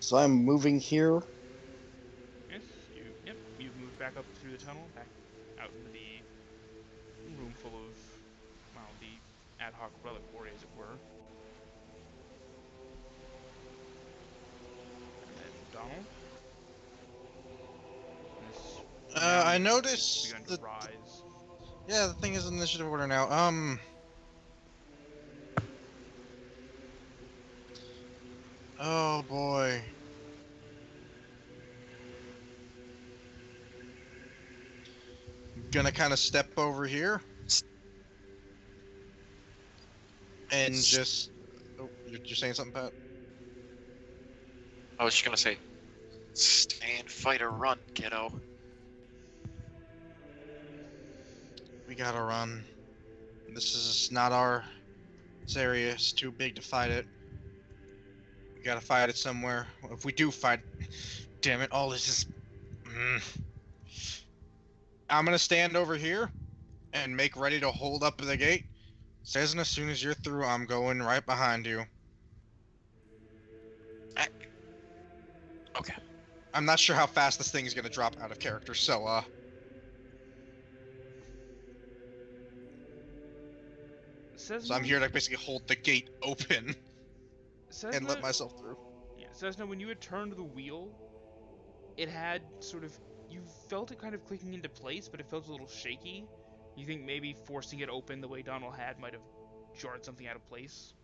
So I'm moving here. Yes, you've moved back up through the tunnel, back out into the room full of, well, the ad hoc reliquary, as it were. And then Donnel, this now I it's noticed begun to that. rise. Yeah, the thing is initiative order now. Oh boy. Gonna kind of step over here and just. Oh, you're saying something, Pat? I was just gonna say, stand, fight, or run, kiddo. We gotta run. This is not our. This area is too big to fight it. We gotta fight it somewhere. If we do fight, damn it, all this is. Mm. I'm gonna stand over here and make ready to hold up the gate. Sesna, as soon as you're through, I'm going right behind you. Okay. I'm not sure how fast this thing is gonna drop out of character, so so I'm Sesna, here to basically hold the gate open and let Sesna, myself through. yeah, Cessna, when you had turned the wheel, it had sort of, you felt it kind of clicking into place, but it felt a little shaky. You think maybe forcing it open the way Donald had might have jarred something out of place?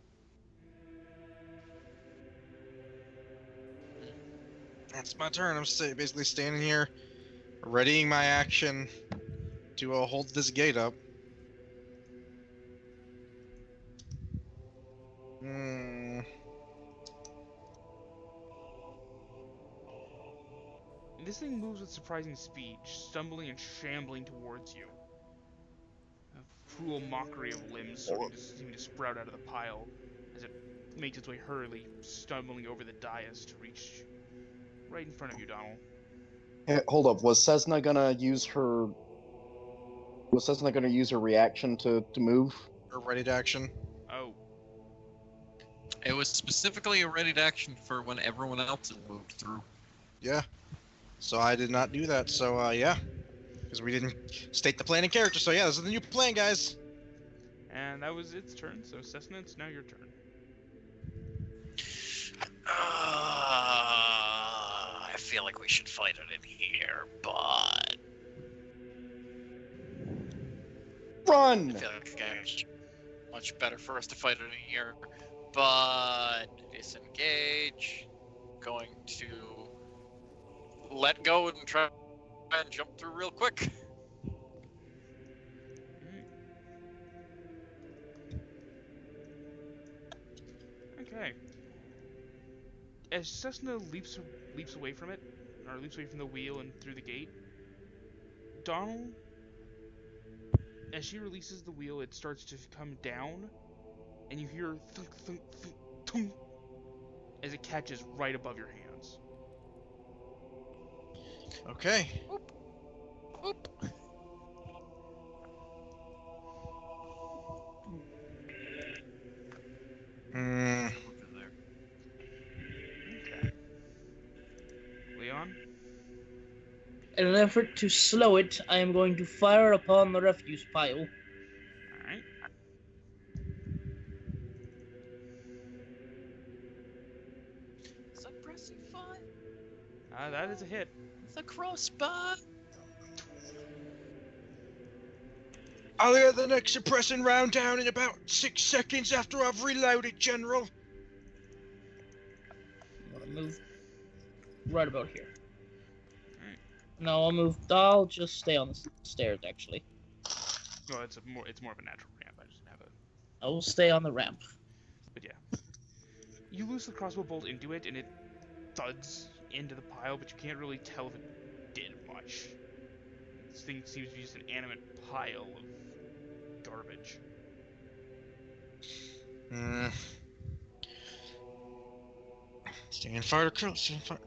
That's my turn. I'm basically standing here, readying my action to hold this gate up. Hmm. And this thing moves with surprising speed, stumbling and shambling towards you. A cruel mockery of limbs seeming to sprout out of the pile as it makes its way hurriedly, stumbling over the dais to reach right in front of you, Donald. Hey, hold up. Was Cessna gonna use her reaction to move? Or ready to action. Oh, It was specifically a ready to action for when everyone else had moved through. Yeah. So I did not do that. So yeah, because we didn't state the plan in character. So yeah, this is the new plan, guys. and that was its turn. So Cessna, it's now your turn. I feel like we should fight it in here, but I Run! feel like it's much better for us to fight it in here. But disengage. Going to let go and try and jump through real quick. Mm. Okay. As Cessna leaps away from it, or leaps away from the wheel and through the gate, Donald, as she releases the wheel, it starts to come down, and you hear thunk thunk thunk thunk as it catches right above your hands. Okay. Whoop, whoop. Hmm. Over there. Okay. Leon? In an effort to slow it, I am going to fire upon the refuse pile. Alright. Suppressing fire. That is a hit. The crossbar. I'll get the next suppressing round down in about 6 seconds after I've reloaded, General. I'm gonna move right about here. Alright. No, I'll just stay on the stairs, actually. Well, it's more of a natural ramp. I just didn't have a. I will stay on the ramp. But yeah. You loose the crossbow bolt into it, and it thuds into the pile, but you can't really tell if it did much. This thing seems to be just an animate pile of garbage. Hmm. Stand fire to kill. Stand fire.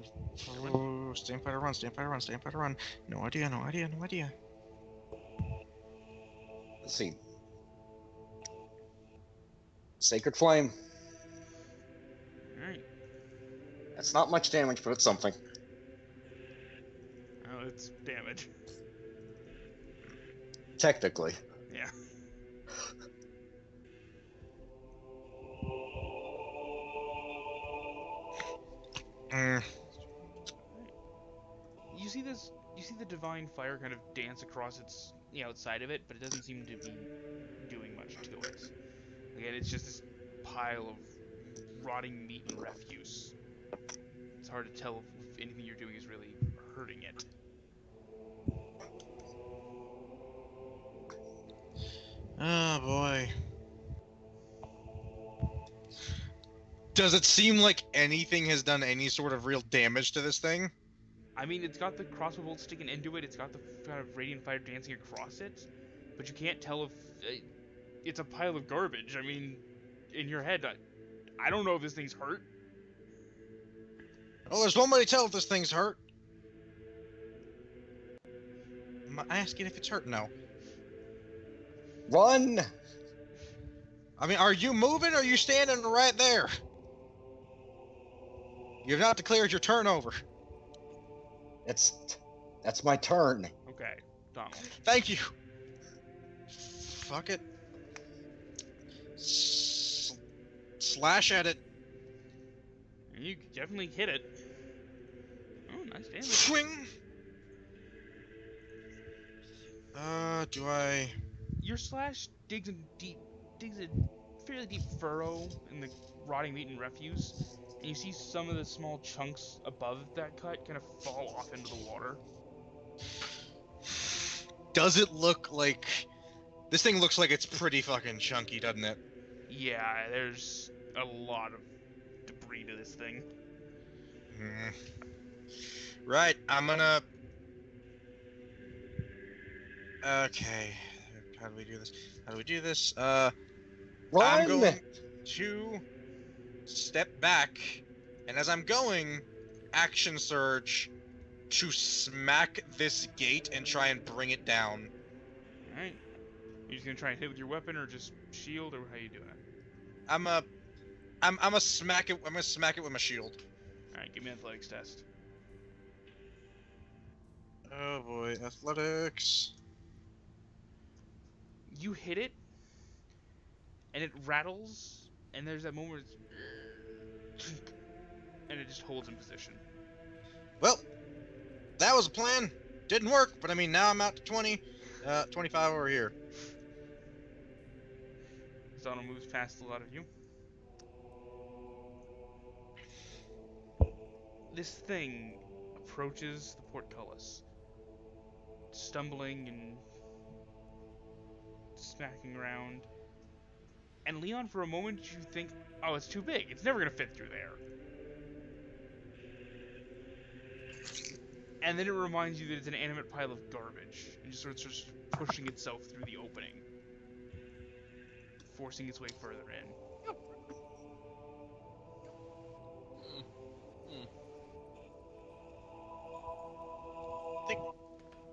Oh, stand fire to run. Stand fire to run. Stand fire to run. No idea. No idea. No idea. Let's see. Sacred Flame. Alright. That's not much damage, but it's something. Oh, it's damage. Technically. Yeah. Mm. You see this? You see the divine fire kind of dance across the outside of it, but it doesn't seem to be doing much to it. Again, it's just this pile of rotting meat and refuse. It's hard to tell if anything you're doing is really hurting it. Oh boy. Does it seem like anything has done any sort of real damage to this thing? I mean, it's got the crossbow bolt sticking into it. It's got the kind of radiant fire dancing across it, but you can't tell if it's a pile of garbage. I mean, in your head, I don't know if this thing's hurt. Well, there's one way to tell if this thing's hurt. I'm asking if it's hurt. No. Run! I mean, are you moving or are you standing right there? You have not declared your turn over. That's my turn. Okay, Donnel. Thank you. Fuck it. Slash at it. You definitely hit it. Oh, nice damage. Swing. Do I? Your slash digs a fairly deep furrow in the rotting meat and refuse, and you see some of the small chunks above that cut kind of fall off into the water. Does it look like? This thing looks like it's pretty fucking chunky, doesn't it? Yeah, there's a lot of debris to this thing. Mm. Right, I'm gonna. Okay, how do we do this? How do we do this? Run! I'm going to step back, and as I'm going, action surge to smack this gate and try and bring it down. Alright. You just gonna try and hit with your weapon or just shield, or how you doing it? I'm gonna smack it. I'm gonna smack it with my shield. Alright, give me an athletics test. Oh boy, athletics. You hit it, and it rattles, and there's that moment where it's and it just holds in position. Well, that was a plan. Didn't work, but I mean now I'm out to 20, 25 over here. Zonal moves past a lot of you. This thing approaches the portcullis, stumbling and smacking around. And Leon, for a moment, you think, oh, it's too big. It's never going to fit through there. And then it reminds you that it's an animate pile of garbage, and just sort of starts pushing itself through the opening, forcing its way further in.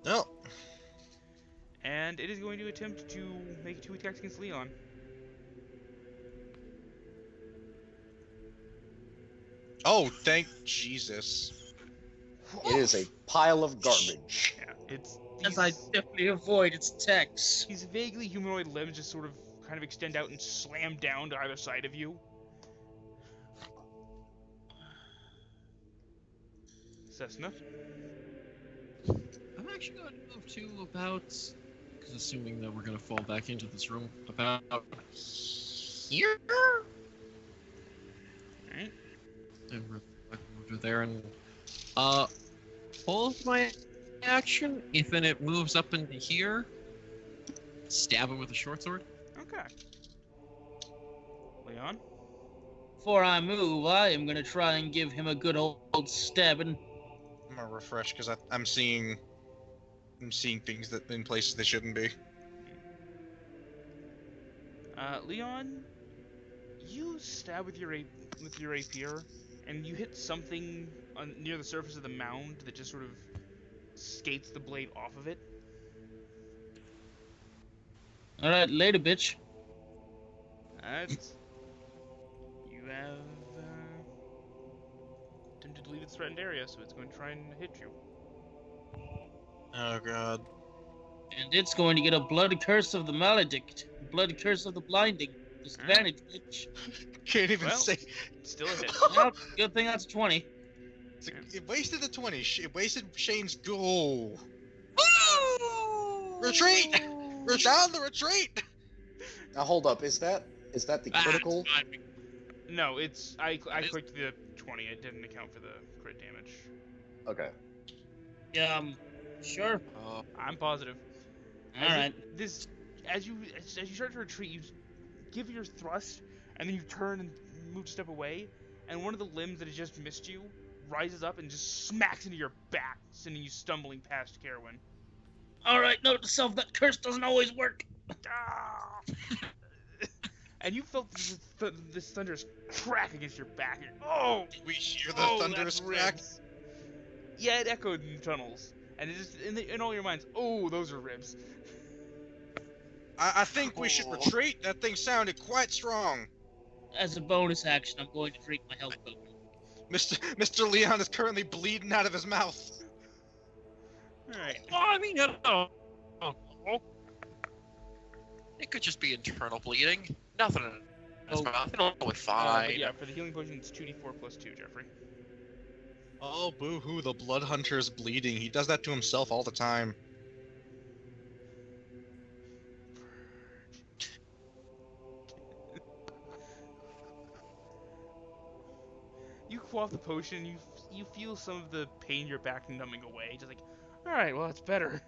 No. And it is going to attempt to make 2 attacks against Leon. Oh, thank Jesus. It is a pile of garbage. Yeah, it's As I definitely avoid its attacks. these vaguely humanoid limbs just sort of kind of extend out and slam down to either side of you. Sesna? I'm actually going to move to about, because assuming that we're going to fall back into this room, about here? Alright. And we're over there and, hold my action. If and it moves up into here, stab it with a short sword. Okay. Leon? Before I move, I am gonna try and give him a good old stabbing. I'm gonna refresh because I'm seeing things that in places they shouldn't be. Leon, you stab with your rapier, and you hit something near the surface of the mound that just sort of skates the blade off of it. Alright, later, bitch. You have leave its threatened area, so it's going to try and hit you. Oh god. And it's going to get a blood curse of the maledict. Blood curse of the blinding. Disadvantage, bitch. Can't even Well, say. it's still a hit. Well, good thing that's 20. It wasted the 20. It wasted Shane's go. Woo! Retreat! Down the retreat! Now hold up, is that the critical? No, it's I is- clicked the 20. It didn't account for the crit damage. Okay. Sure. I'm positive. Alright. As you start to retreat, you give your thrust, and then you turn and move a step away, and one of the limbs that has just missed you rises up and just smacks into your back, sending you stumbling past Caerwynn. Alright, note to self, that curse doesn't always work. Ah! And you felt this thunderous crack against your back. Oh! We hear the Oh, thunderous that's crack. ribs. Yeah, it echoed in the tunnels, and it just in all your minds. Oh, those are ribs. I think we should retreat. That thing sounded quite strong. As a bonus action, I'm going to drink my health potion. Mr. Leon is currently bleeding out of his mouth. All right. Well, I mean, it could just be internal bleeding. Nothing in his mouth. It'll be fine. But yeah, for the healing potion, it's 2d4 plus 2, Jeffrey. Oh, boo-hoo, the blood hunter's bleeding. He does that to himself all the time. You quaff the potion, you feel some of the pain in your back numbing away. Just like, all right, well, that's better.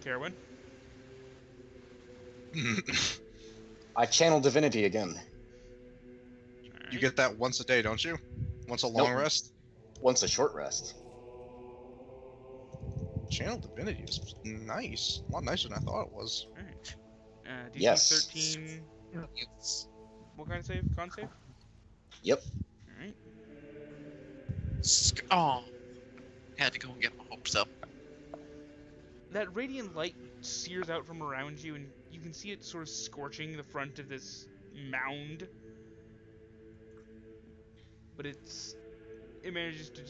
Caerwynn? I channel divinity again. You get that once a day, don't you? Once a long Nope. rest? Once a short rest. Channel divinity is nice. A lot nicer than I thought it was. Alright. DC Yes. 13. It's What kind of save? Con save? Yep. Alright. Oh, had to go and get my hopes up. That radiant light sears out from around you, and you can see it sort of scorching the front of this mound. But it manages to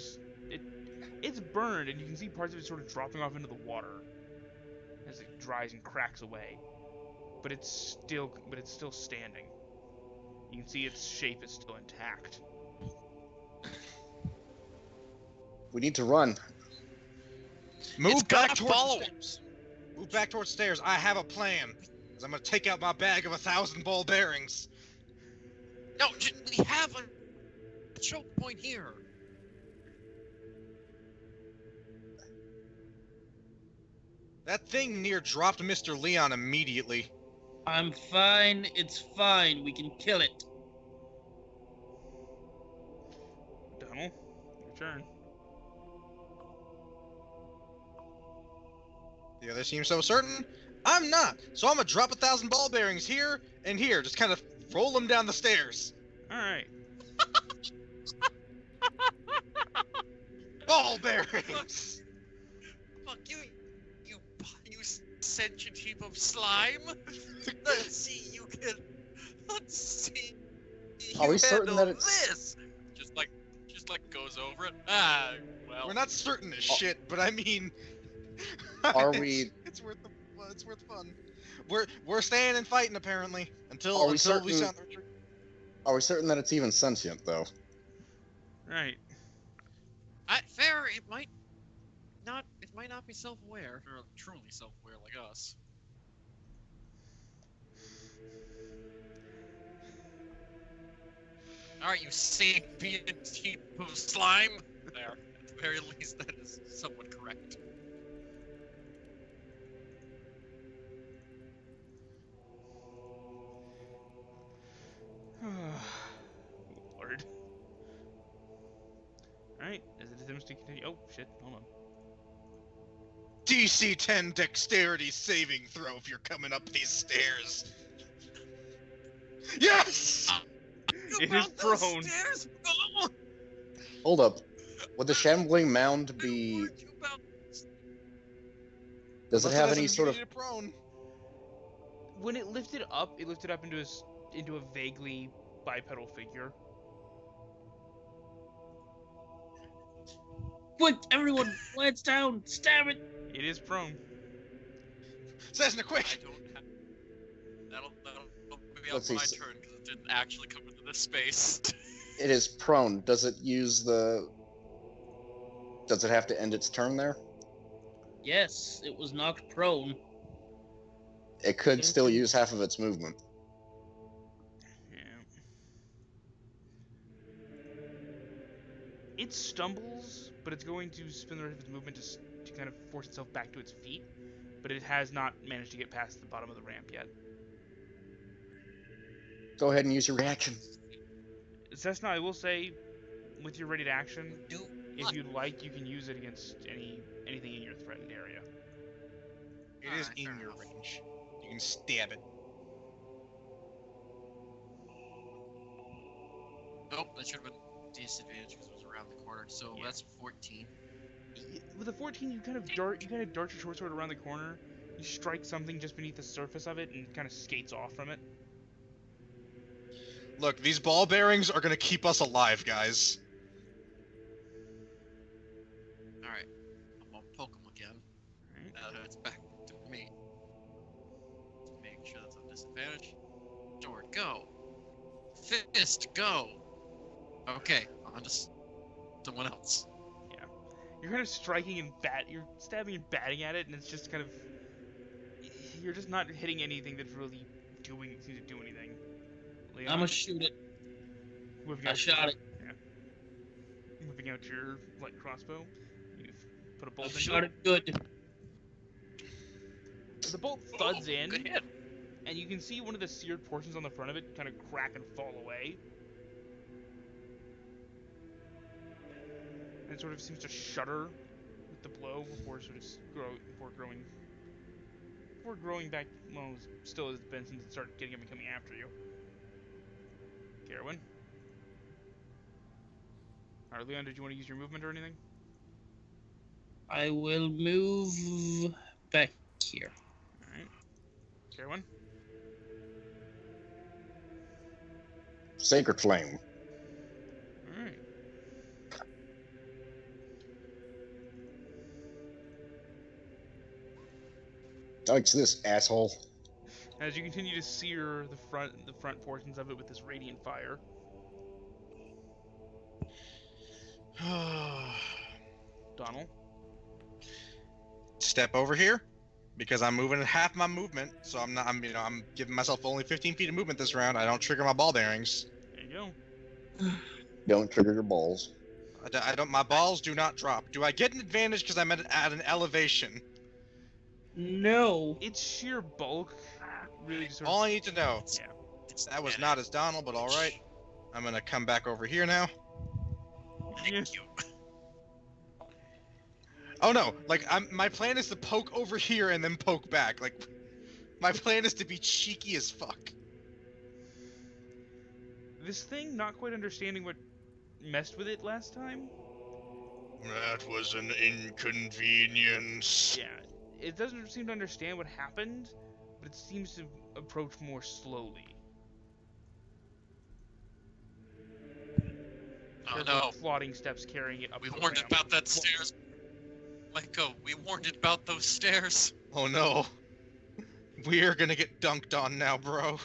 it's burned, and you can see parts of it sort of dropping off into the water as it dries and cracks away. But it's still standing. You can see its shape is still intact. We need to run. Move back gotta towards follow the stairs. Move back towards stairs. I have a plan. 'Cause I'm gonna take out my bag of 1,000 ball bearings. No, we have a choke point here. That thing near dropped Mr. Leon immediately. I'm fine, it's fine, we can kill it. Donnel, your turn. The other seems so certain. I'm not. So I'm gonna drop 1,000 ball bearings here and here. Just kind of roll them down the stairs. Alright. Ball bearings. Fuck you, you sentient heap of slime. Let's see you can. Let's see. Are we you certain handle that it's- this? Just like goes over it. Ah, well. We're not certain as shit, but I mean. Are it's- we- It's worth the. Well, it's worth fun. We're staying and fighting apparently until Are we we certain- sound the retreat. Are we certain that it's even sentient, though? Right. Fair. It might not be self-aware or truly self-aware like us. All right, you sapient heap of slime. There, at the very least, that is somewhat correct. Lord. Alright, as it attempts to continue. Oh, shit, hold on. DC 10 dexterity saving throw if you're coming up these stairs. Yes! It is About those prone. stairs? Oh! Hold up. Would the shambling mound I be... warned you about- Does it have any Unless sort of... immediate prone. When it lifted up into a vaguely bipedal figure. Quick, everyone, lance down, stab it. It is prone. Sesna, I quick! don't have... That'll be Let's on my see. turn, because it didn't actually come into this space. It is prone. Does it use the? Does it have to end its turn there? Yes, it was knocked prone. It could still use half of its movement. Yeah. It stumbles, but it's going to spend the rest of its movement to kind of force itself back to its feet. But it has not managed to get past the bottom of the ramp yet. Go ahead and use your reaction. Cessna, I will say, with your ready to action, Do if you'd like, you can use it against anything in your threatened area. It is Alright, in fair your enough. range. You can stab it. Nope, that should have been disadvantage because it was around the corner. So Yeah. that's 14. With a 14, you kind of dart your short sword around the corner. You strike something just beneath the surface of it, and it kind of skates off from it. Look, these ball bearings are gonna keep us alive, guys. Alright. I'm gonna poke him again. Alright. Now that it's back to me. Make sure that's a disadvantage. Sword, go! Fist, go! Okay, on to someone else. You're kind of striking and you're stabbing and batting at it, and it's just kind of, you're just not hitting anything that's really seems to do anything. Leon, I'ma shoot it. whipping I out shot it. Yeah. Whipping out your light crossbow. You've put a bolt I into shot it. it good. The bolt thuds in, Good hit. and you can see one of the seared portions on the front of it kind of crack and fall away. And it sort of seems to shudder with the blow before growing back, well, still as it's been since it started getting up and coming after you. Caerwynn? Alright, Leon, did you want to use your movement or anything? I will move back here. Alright. Caerwynn? Sacred Flame. Alright. Likes this asshole. As you continue to sear the front portions of it with this radiant fire. Donnel? Step over here, because I'm moving at half my movement, so I'm giving myself only 15 feet of movement this round. I don't trigger my ball bearings. There you go. Don't trigger your balls. I don't. My balls do not drop. Do I get an advantage because I'm at an elevation? No. It's sheer bulk. Really just sort All of, I need to know. yeah. That was not as Donnel, but all right. I'm gonna come back over here now. Thank you. Oh no! Like my plan is to poke over here and then poke back. Like, my plan is to be cheeky as fuck. This thing, not quite understanding what messed with it last time. That was an inconvenience. Yeah, it doesn't seem to understand what happened, but it seems to approach more slowly. Oh There's no. plodding steps carrying it up. We the warned it ramp. about that stairs. Let go. We warned it about those stairs. Oh no. We're gonna get dunked on now, bro.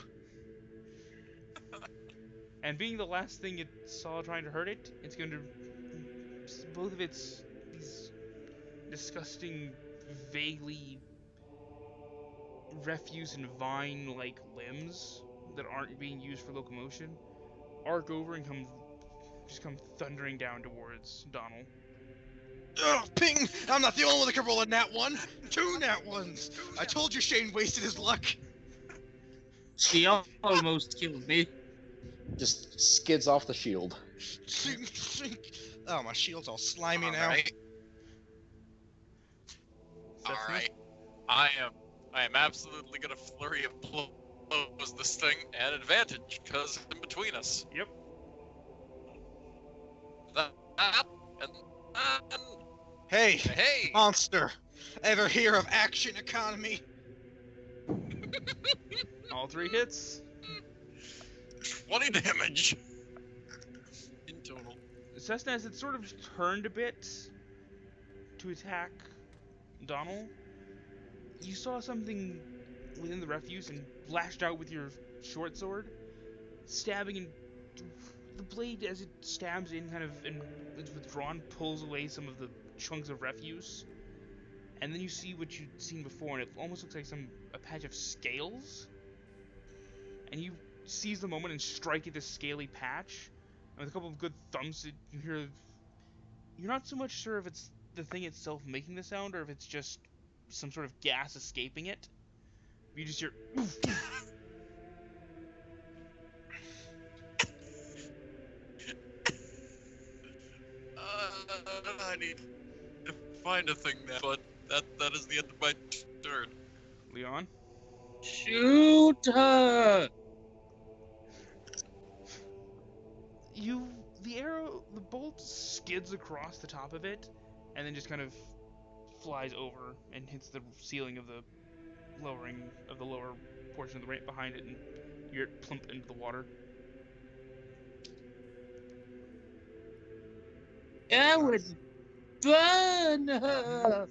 And being the last thing it saw trying to hurt it, it's going to both of these disgusting, vaguely refuse and vine-like limbs that aren't being used for locomotion arc over and come thundering down towards Donnel. Ugh, ping! I'm not the only one that can roll a nat one. 2 nat ones. I told you Shane wasted his luck. She almost killed me. Just skids off the shield. Sink, sink. Oh, my shield's all slimy now. Alright. Sesna? Alright. I am absolutely gonna flurry of blows this thing at advantage, because it's in between us. Yep. That and Hey, hey! monster! Ever hear of action economy? All 3 hits. 20 damage! In total. Sesna, as it sort of turned a bit, to attack Donnel, you saw something within the refuse and lashed out with your short sword, stabbing, and the blade, as it stabs in, kind of, and it's withdrawn, pulls away some of the chunks of refuse. And then you see what you'd seen before, and it almost looks like a patch of scales. And you seize the moment and strike at this scaly patch. And with a couple of good thumps, you hear. You're not so much sure if it's the thing itself making the sound or if it's just some sort of gas escaping it. You just hear. Oof, oof. I need to find a thing now, but that is the end of my turn. Leon? Shoot her! The bolt skids across the top of it, and then just kind of flies over and hits the ceiling of the lower portion of the ramp behind it, and you hear it plump into the water. Caerwynn, burn her!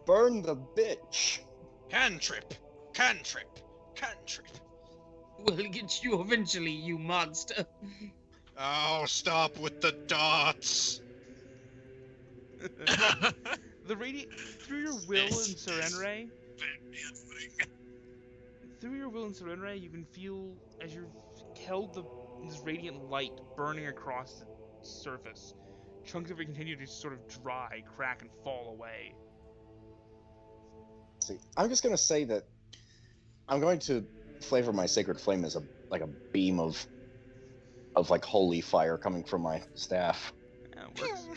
Burn the bitch. Cantrip! Cantrip! Cantrip! We'll get you eventually, you monster. Oh, stop with the dots! The through your will in Sarenrae, you can feel as you've held this radiant light burning across the surface. Chunks of it continue to sort of dry, crack, and fall away. See, I'm just gonna say that I'm going to flavor my sacred flame as a beam of like holy fire coming from my staff. Yeah, it works.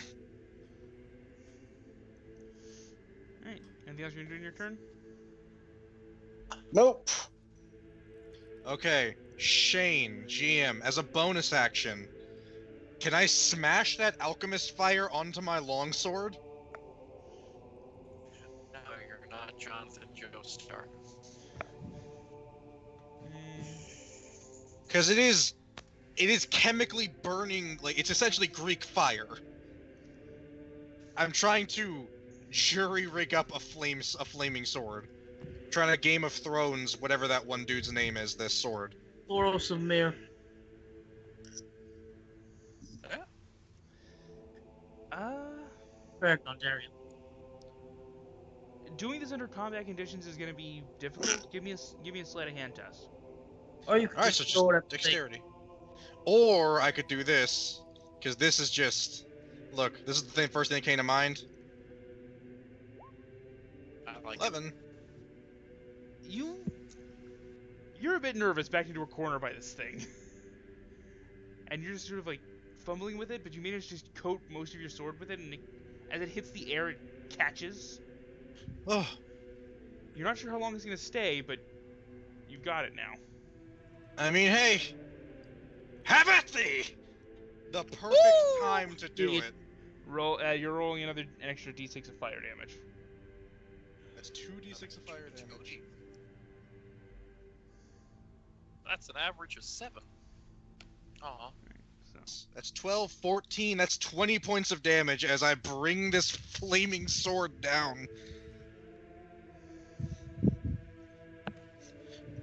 Alright, anything else you're gonna do in your turn? Nope. Okay, Shane, GM, as a bonus action, can I smash that alchemist fire onto my longsword? No, you're not Jonathan Joestar. Because it is chemically burning, like, it's essentially Greek fire. I'm trying to jury-rig up a flaming sword. Trying to Game of Thrones, whatever that one dude's name is, this sword. Boros of Mir. Correct, Ontario. Doing this under combat conditions is gonna be difficult. Give me a sleight of hand test. Or you could Alright, so just throw it just at the thing. dexterity. Or I could do this, because this is just... Look, this is the first thing that came to mind. I like 11. You're a bit nervous, backed into a corner by this thing. And you're just sort of like fumbling with it, but you manage to just coat most of your sword with it, and as it hits the air, it catches. Oh, You're not sure how long it's gonna stay, but you've got it now. I mean, hey! Have at thee! The perfect time to do it. You're rolling an extra d6 of fire damage. That's 2d6 of fire damage. That's an average of 7. Aw. So That's 12, 14, that's 20 points of damage as I bring this flaming sword down.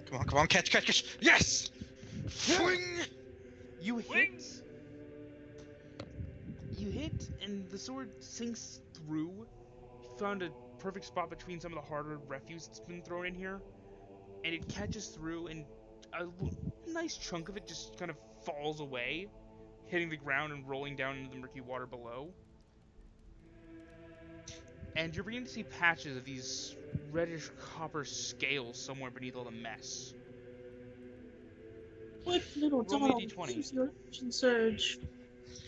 Come on, catch! Yes! Fling! you hit, and the sword sinks through. You found a perfect spot between some of the harder refuse that's been thrown in here, and it catches through, and a nice chunk of it just kind of falls away, hitting the ground and rolling down into the murky water below. And you're beginning to see patches of these reddish copper scales somewhere beneath all the mess. Quick, little Roll me a Donald, D20. use your action surge.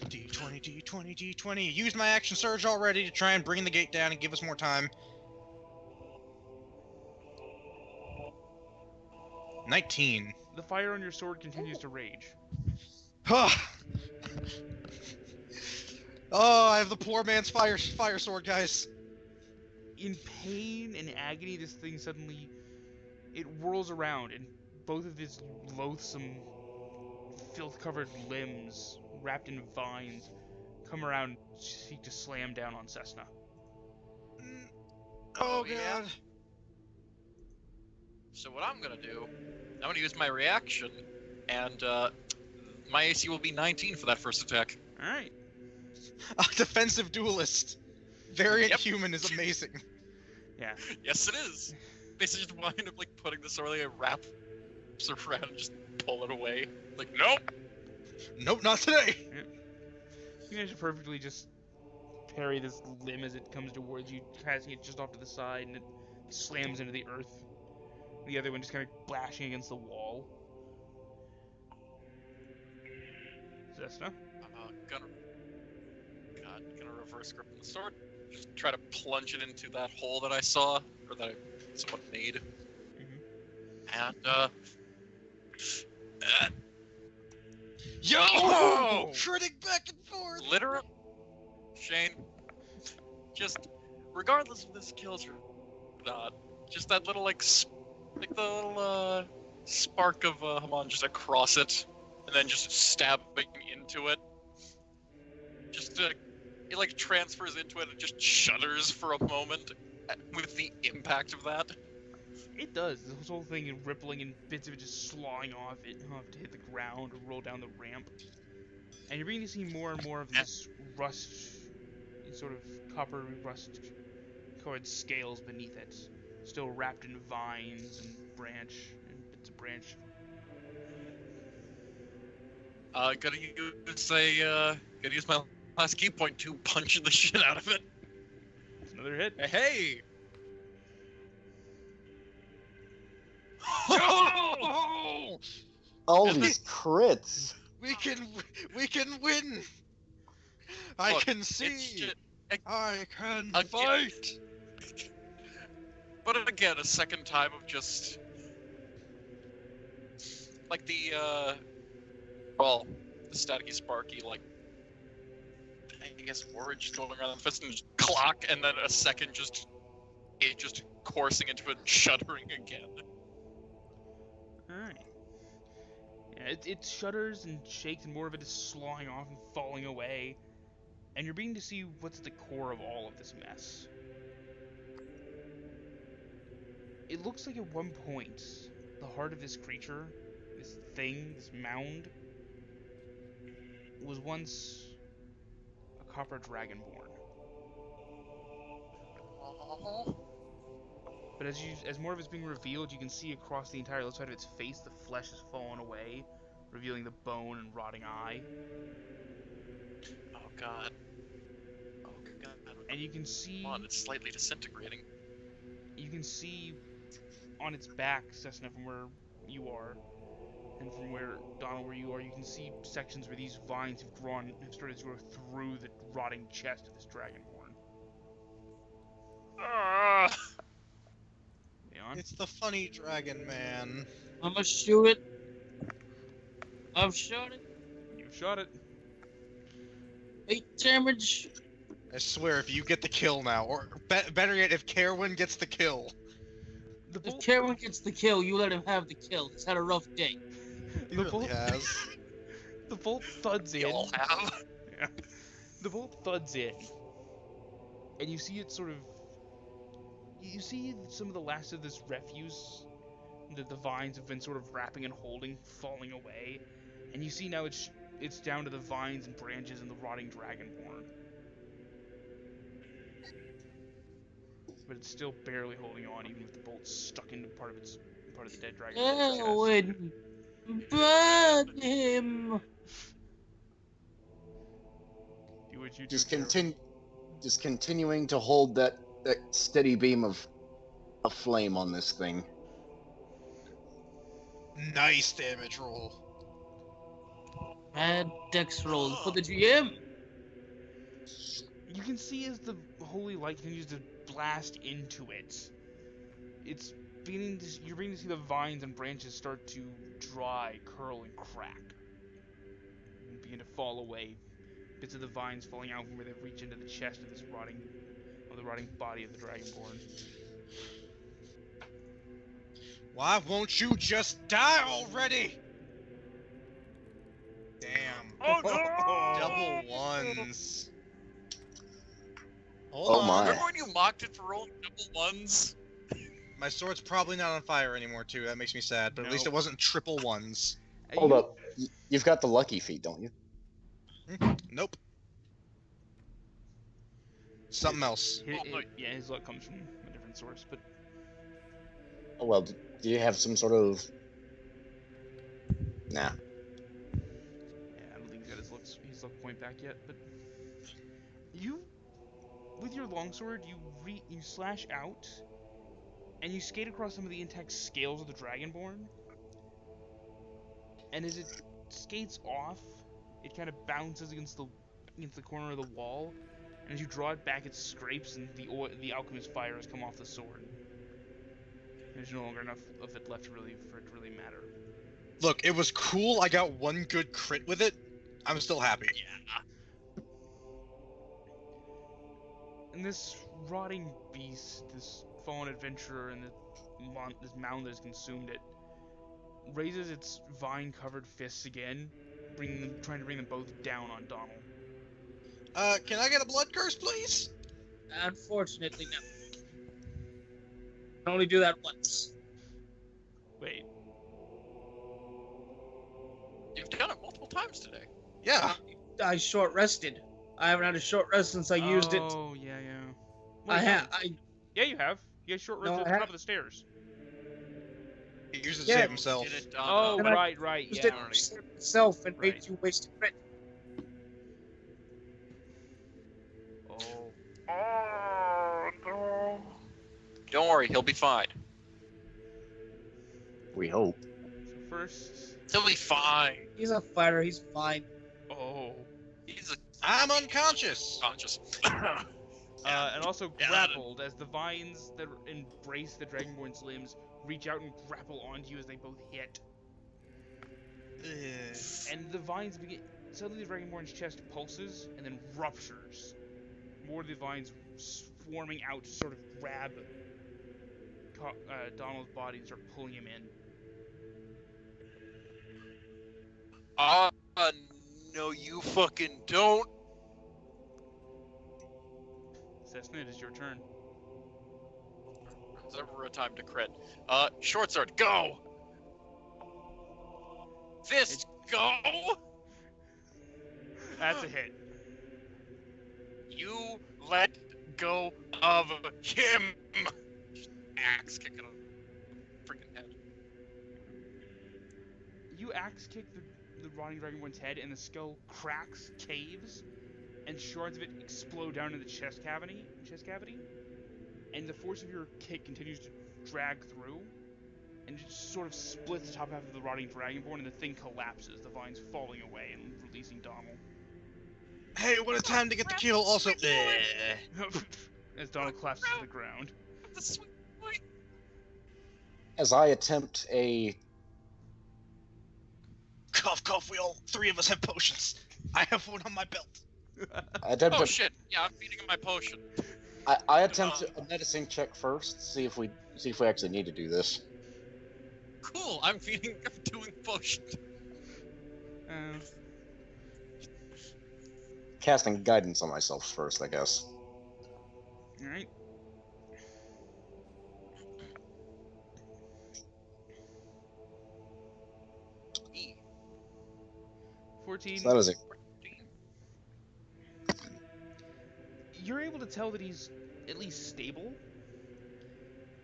D20. Use my action surge already to try and bring the gate down and give us more time. 19. The fire on your sword continues to rage. Oh, I have the poor man's fire sword, guys. In pain and agony, this thing suddenly, it whirls around, and both of its loathsome, filth-covered limbs, wrapped in vines, come around, seek to slam down on Sesna. Oh yeah? god. So what I'm gonna do, I'm gonna use my reaction, and my AC will be 19 for that first attack. All right. A defensive duelist. Variant Yep. human is amazing. Yeah. Yes, it is. Basically, just wind up like putting the sword like it wraps around and just pull it away. Like, nope. Nope, not today. You guys should perfectly just parry this limb as it comes towards you, casting it just off to the side, and it slams into the earth. The other one just kind of bashing against the wall. Sesna? Gonna reverse grip the sword. Just try to plunge it into that hole that I saw, or that someone made. And Yo! Oh! Shredding back and forth! literally, Shane, just regardless of this kills or not, just that little like the little spark of Haman just across it, and then just stabbing into it. Just it like transfers into it and just shudders for a moment with the impact of that. It does. This whole thing is rippling and bits of it just slawing off it to hit the ground or roll down the ramp. And you're beginning to see more and more of this rust, sort of coppery rust colored scales beneath it, still wrapped in vines and bits of branch. Gonna use my last key point to punch the shit out of it. It's another hit. Hey! Oh! All And these crits. We can win. I Look, can it's see. ju- I can Again. fight. But again, a second time of just like the staticky sparky, like I guess word just going around the fist and just clock, and then a second it just coursing into it and shuddering again. Alright. Yeah, it shudders and shakes, and more of it is slawing off and falling away. And you're beginning to see what's at the core of all of this mess. It looks like at one point, the heart of this creature, this thing, this mound, was once a copper dragonborn. But as more of it's being revealed, you can see across the entire left side of its face, the flesh has fallen away, revealing the bone and rotting eye. Oh god. Oh god. And you can see, Come on, it's slightly disintegrating. you can see on its back, Sesna, from where you are, and from where Donnel, where you are, you can see sections where these vines have started to grow through the rotting chest of this dragonborn. Leon? It's the funny dragon man. I'ma shoot it. I've shot it. You've shot it. 8 damage. I swear, if you get the kill now, or better yet, if Caerwynn gets the kill. The If bolt, Caerwynn gets the kill, you let him have the kill. He's had a rough day. He The really bolt- has. the bolt thuds They in. all have. Yeah. The bolt thuds in, and you see it sort of. You see some of the last of this refuse that the vines have been sort of wrapping and holding, falling away, and you see now it's down to the vines and branches and the rotting dragonborn. But it's still barely holding on, even with the bolt stuck into part of the dead dragonborn's chest. Caerwynn, burn him. Do what you do. Just Caerwynn. continuing to hold that steady beam of flame on this thing. Nice damage roll. Bad dex roll for the GM. You can see as the holy light continues to blast into it, you're beginning to see the vines and branches start to dry, curl, and crack, and begin to fall away. Bits of the vines falling out from where they reach into the chest of the rotting body of the dragonborn. Why won't you just die already? Damn. Oh no! Double one. ones. Hold Oh on. my. Remember when you mocked it for rolling triple ones? My sword's probably not on fire anymore too. That makes me sad. But at least it Nope. wasn't triple ones. Hold up. You've got the lucky feat, don't you? Nope. Something else. His luck comes from a different source, but Oh well. Do you have some sort of? Nah. yeah, I don't think he's got his luck point back yet. But you, with your longsword, you slash out, and you skate across some of the intact scales of the Dragonborn. And as it skates off, it kind of bounces against the corner of the wall, and as you draw it back, it scrapes, and the alchemist fire has come off the sword. There's no longer enough of it left for it to really matter. Look, it was cool. I got one good crit with it. I'm still happy. Yeah. And this rotting beast, this fallen adventurer, and this mound that has consumed it, raises its vine-covered fists again, trying to bring them both down on Donnel. Can I get a blood curse, please? Unfortunately, no. Can only do that once. Wait, You've done it multiple times today. Yeah. I short rested. I haven't had a short rest since I used it. Oh, yeah. I have. Yeah, you have. You had short rest No, at I the top have. of the stairs. He used it to Yeah. save himself. Did it, Oh, And I right. used Yeah. it to save myself and made Right. you waste a crit. Oh. Don't worry, he'll be fine. We hope. So first. He'll be fine. He's a fighter. He's fine. Oh. He's a I'm unconscious. conscious. And also Yeah, grappled as the vines that embrace the Dragonborn's limbs reach out and grapple onto you as they both hit. And the vines begin. Suddenly, the Dragonborn's chest pulses and then ruptures. More of the vines swarming out to sort of grab Donald's body and start pulling him in. No, you fucking don't. Sesna, it is your turn. There's never a time to crit. Short sword, go! Fist, go! That's a hit. You let go of him! Axe kicking him. Freaking head. You axe kick the rotting Dragonborn's head, and the skull cracks, caves, and shards of it explode down into the chest cavity. And the force of your kick continues to drag through, and it just sort of splits the top half of the rotting Dragonborn, and the thing collapses, the vines falling away and releasing Donnel. Hey, what a time to get the kill. Also, As Donnel collapses to the ground. The sweet boy. As I attempt a cough, cough. We all three of us have potions. I have one on my belt. Oh shit! Yeah, I'm feeding him my potion. I attempt a medicine check first. See if we actually need to do this. Cool. I'm doing potion. Casting guidance on myself first, I guess. All right. E. 14. So that is it. You're able to tell that he's at least stable.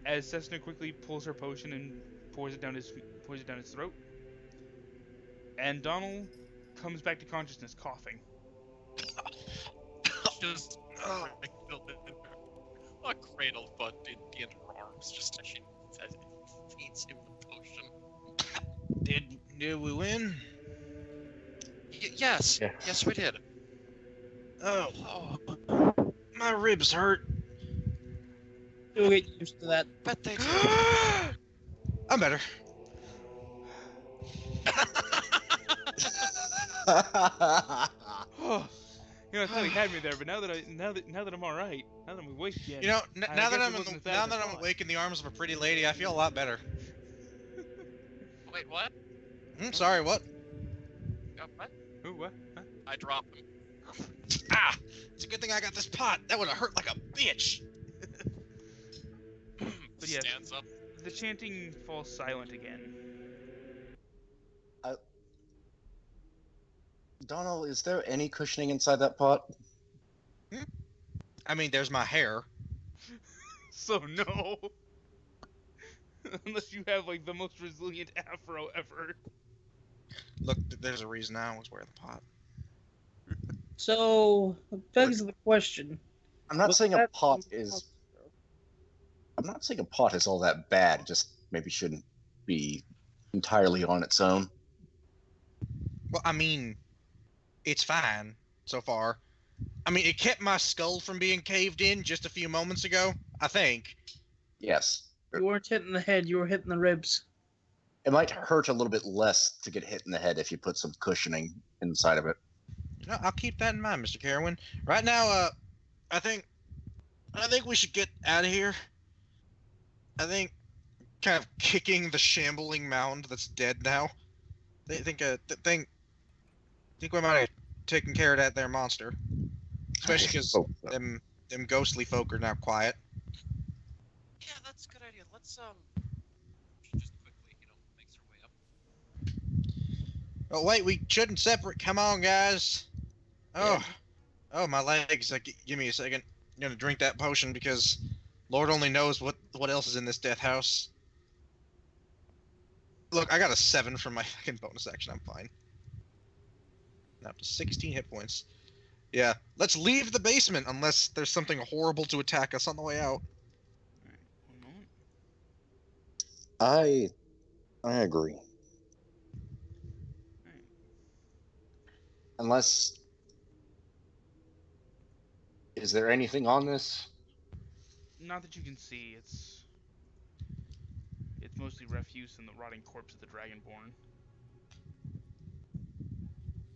As Sesna quickly pulls her potion and pours it down his throat. And Donnel comes back to consciousness, coughing. Just a cradled but in her arms, just as she feeds him the potion. Did we win? Yes. Yeah. Yes, we did. Oh, my ribs hurt. You'll get used to that. Bet they did. I'm better. You know, I thought he had me there, but now that I'm all right, now that I'm awake again. You know, I now that guess I'm it wasn't as bad as I thought. awake in the arms of a pretty lady, I feel a lot better. Wait, what? Sorry, what? What? Ooh, what? Huh? I dropped him. Ah! It's a good thing I got this pot. That would have hurt like a bitch. But yes, Stands up. the chanting falls silent again. Donnel, is there any cushioning inside that pot? I mean, there's my hair. So no. Unless you have like the most resilient afro ever. Look, there's a reason I always wear the pot. So, it begs the question. I'm not was saying a that pot the is. monster? I'm not saying a pot is all that bad. Just maybe shouldn't be entirely on its own. Well, I mean, it's fine so far. I mean, it kept my skull from being caved in just a few moments ago, I think. Yes. You weren't hitting the head, you were hitting the ribs. It might hurt a little bit less to get hit in the head if you put some cushioning inside of it. No, I'll keep that in mind, Mr. Caerwynn. Right now, I think we should get out of here. I think kind of kicking the shambling mound that's dead now. Think we might have taken care of that there monster. Especially because Oh, them ghostly folk are now quiet. Yeah, that's a good idea. Let's she just quickly, makes her way up. Oh wait, we shouldn't separate. Come on, guys. Oh, oh, my legs. Give me a second. I'm gonna drink that potion because Lord only knows what else is in this death house. Look, I got a 7 from my fucking bonus action. I'm fine. Now up to 16 hit points. Yeah, let's leave the basement unless there's something horrible to attack us on the way out. Alright, 1 moment. I agree. Alright. Unless, is there anything on this? Not that you can see, it's mostly refuse and the rotting corpse of the Dragonborn.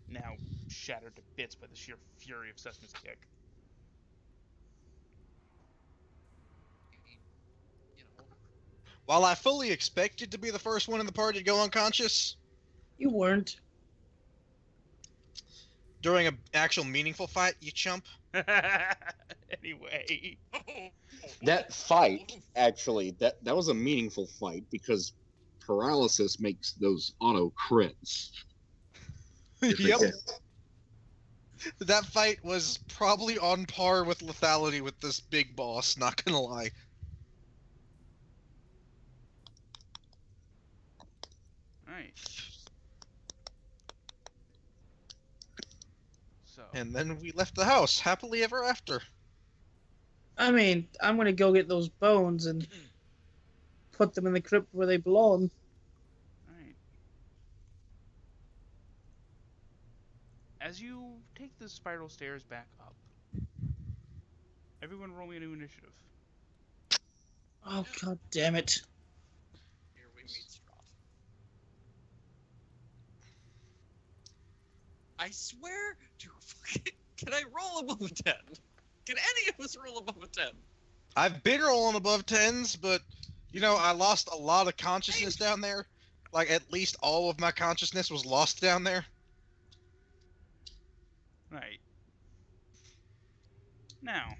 Now shattered to bits by the sheer fury of Sesna's kick. While I fully expected to be the first one in the party to go unconscious You weren't. during an actual meaningful fight, you chump. Anyway. That fight, actually, that was a meaningful fight because paralysis makes those auto crits. Yep. That fight was probably on par with lethality with this big boss, not gonna lie. Alright. So. And then we left the house, happily ever after. I mean, I'm gonna go get those bones and put them in the crypt where they belong. Alright. As you take the spiral stairs back up, everyone roll me a new initiative. Oh, god damn it. Here we meet Strahd. I swear to fucking... Can I roll above a 10? Can any of us roll above a 10? I've been rolling above 10s, but, I lost a lot of consciousness down there. Like, at least all of my consciousness was lost down there. Right. Now,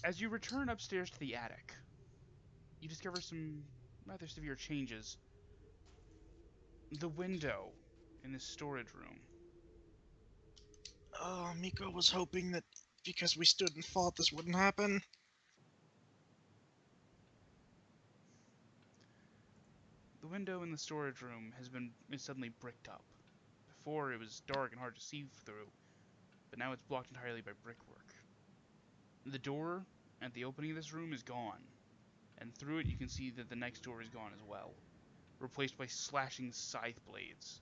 as you return upstairs to the attic, you discover some rather severe changes. The window in the storage room. Oh, Miko was hoping that because we stood and fought, this wouldn't happen. The window in the storage room is suddenly bricked up. Before it was dark and hard to see through, but now it's blocked entirely by brickwork. The door at the opening of this room is gone, and through it you can see that the next door is gone as well, replaced by slashing scythe blades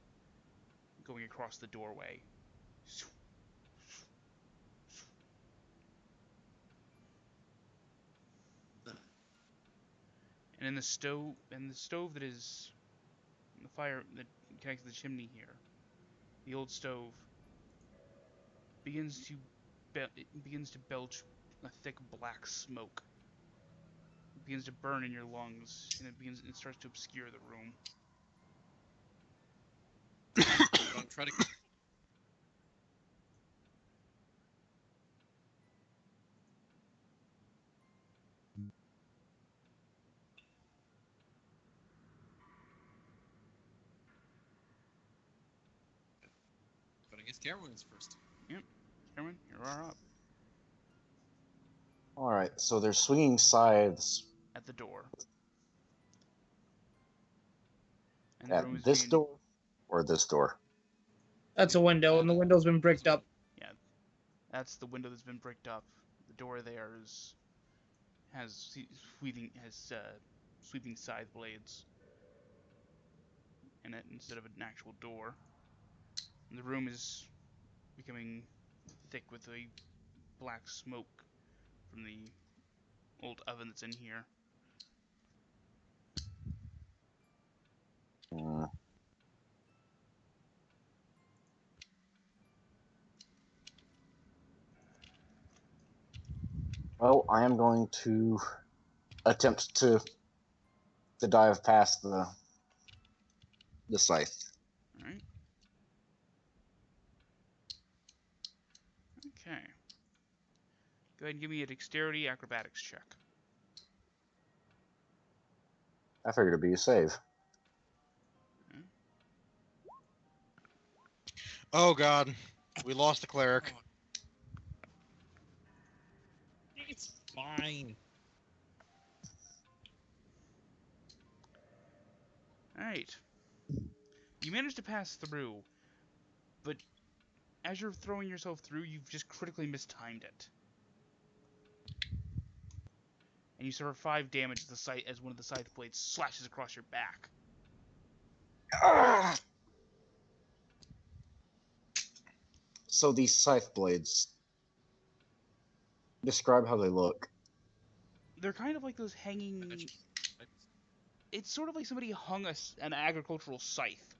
going across the doorway. And in the stove that is the fire that connects to the chimney here, the old stove begins to belch a thick black smoke. It begins to burn in your lungs, and it starts to obscure the room. try to. But I guess Caerwynn's first. Yep. Caerwynn, you are up. All right, so they're swinging scythes At the door. And the at room is this being... door or this door. That's a window, and the window's been bricked up. Yeah. That's the window that's been bricked up. The door there has sweeping scythe blades in it instead of an actual door. And the room is becoming thick with the black smoke from the old oven that's in here. Hmm. Well, I am going to attempt to dive past the scythe. Alright. Okay. Go ahead and give me a dexterity acrobatics check. I figured it'd be a save. Oh god, we lost the cleric. It's fine. Alright. You managed to pass through, but as you're throwing yourself through, you've just critically mistimed it. And you suffer 5 damage as one of the scythe blades slashes across your back. Ah! So these scythe blades, describe how they look. They're kind of like those hanging... It's sort of like somebody hung an agricultural scythe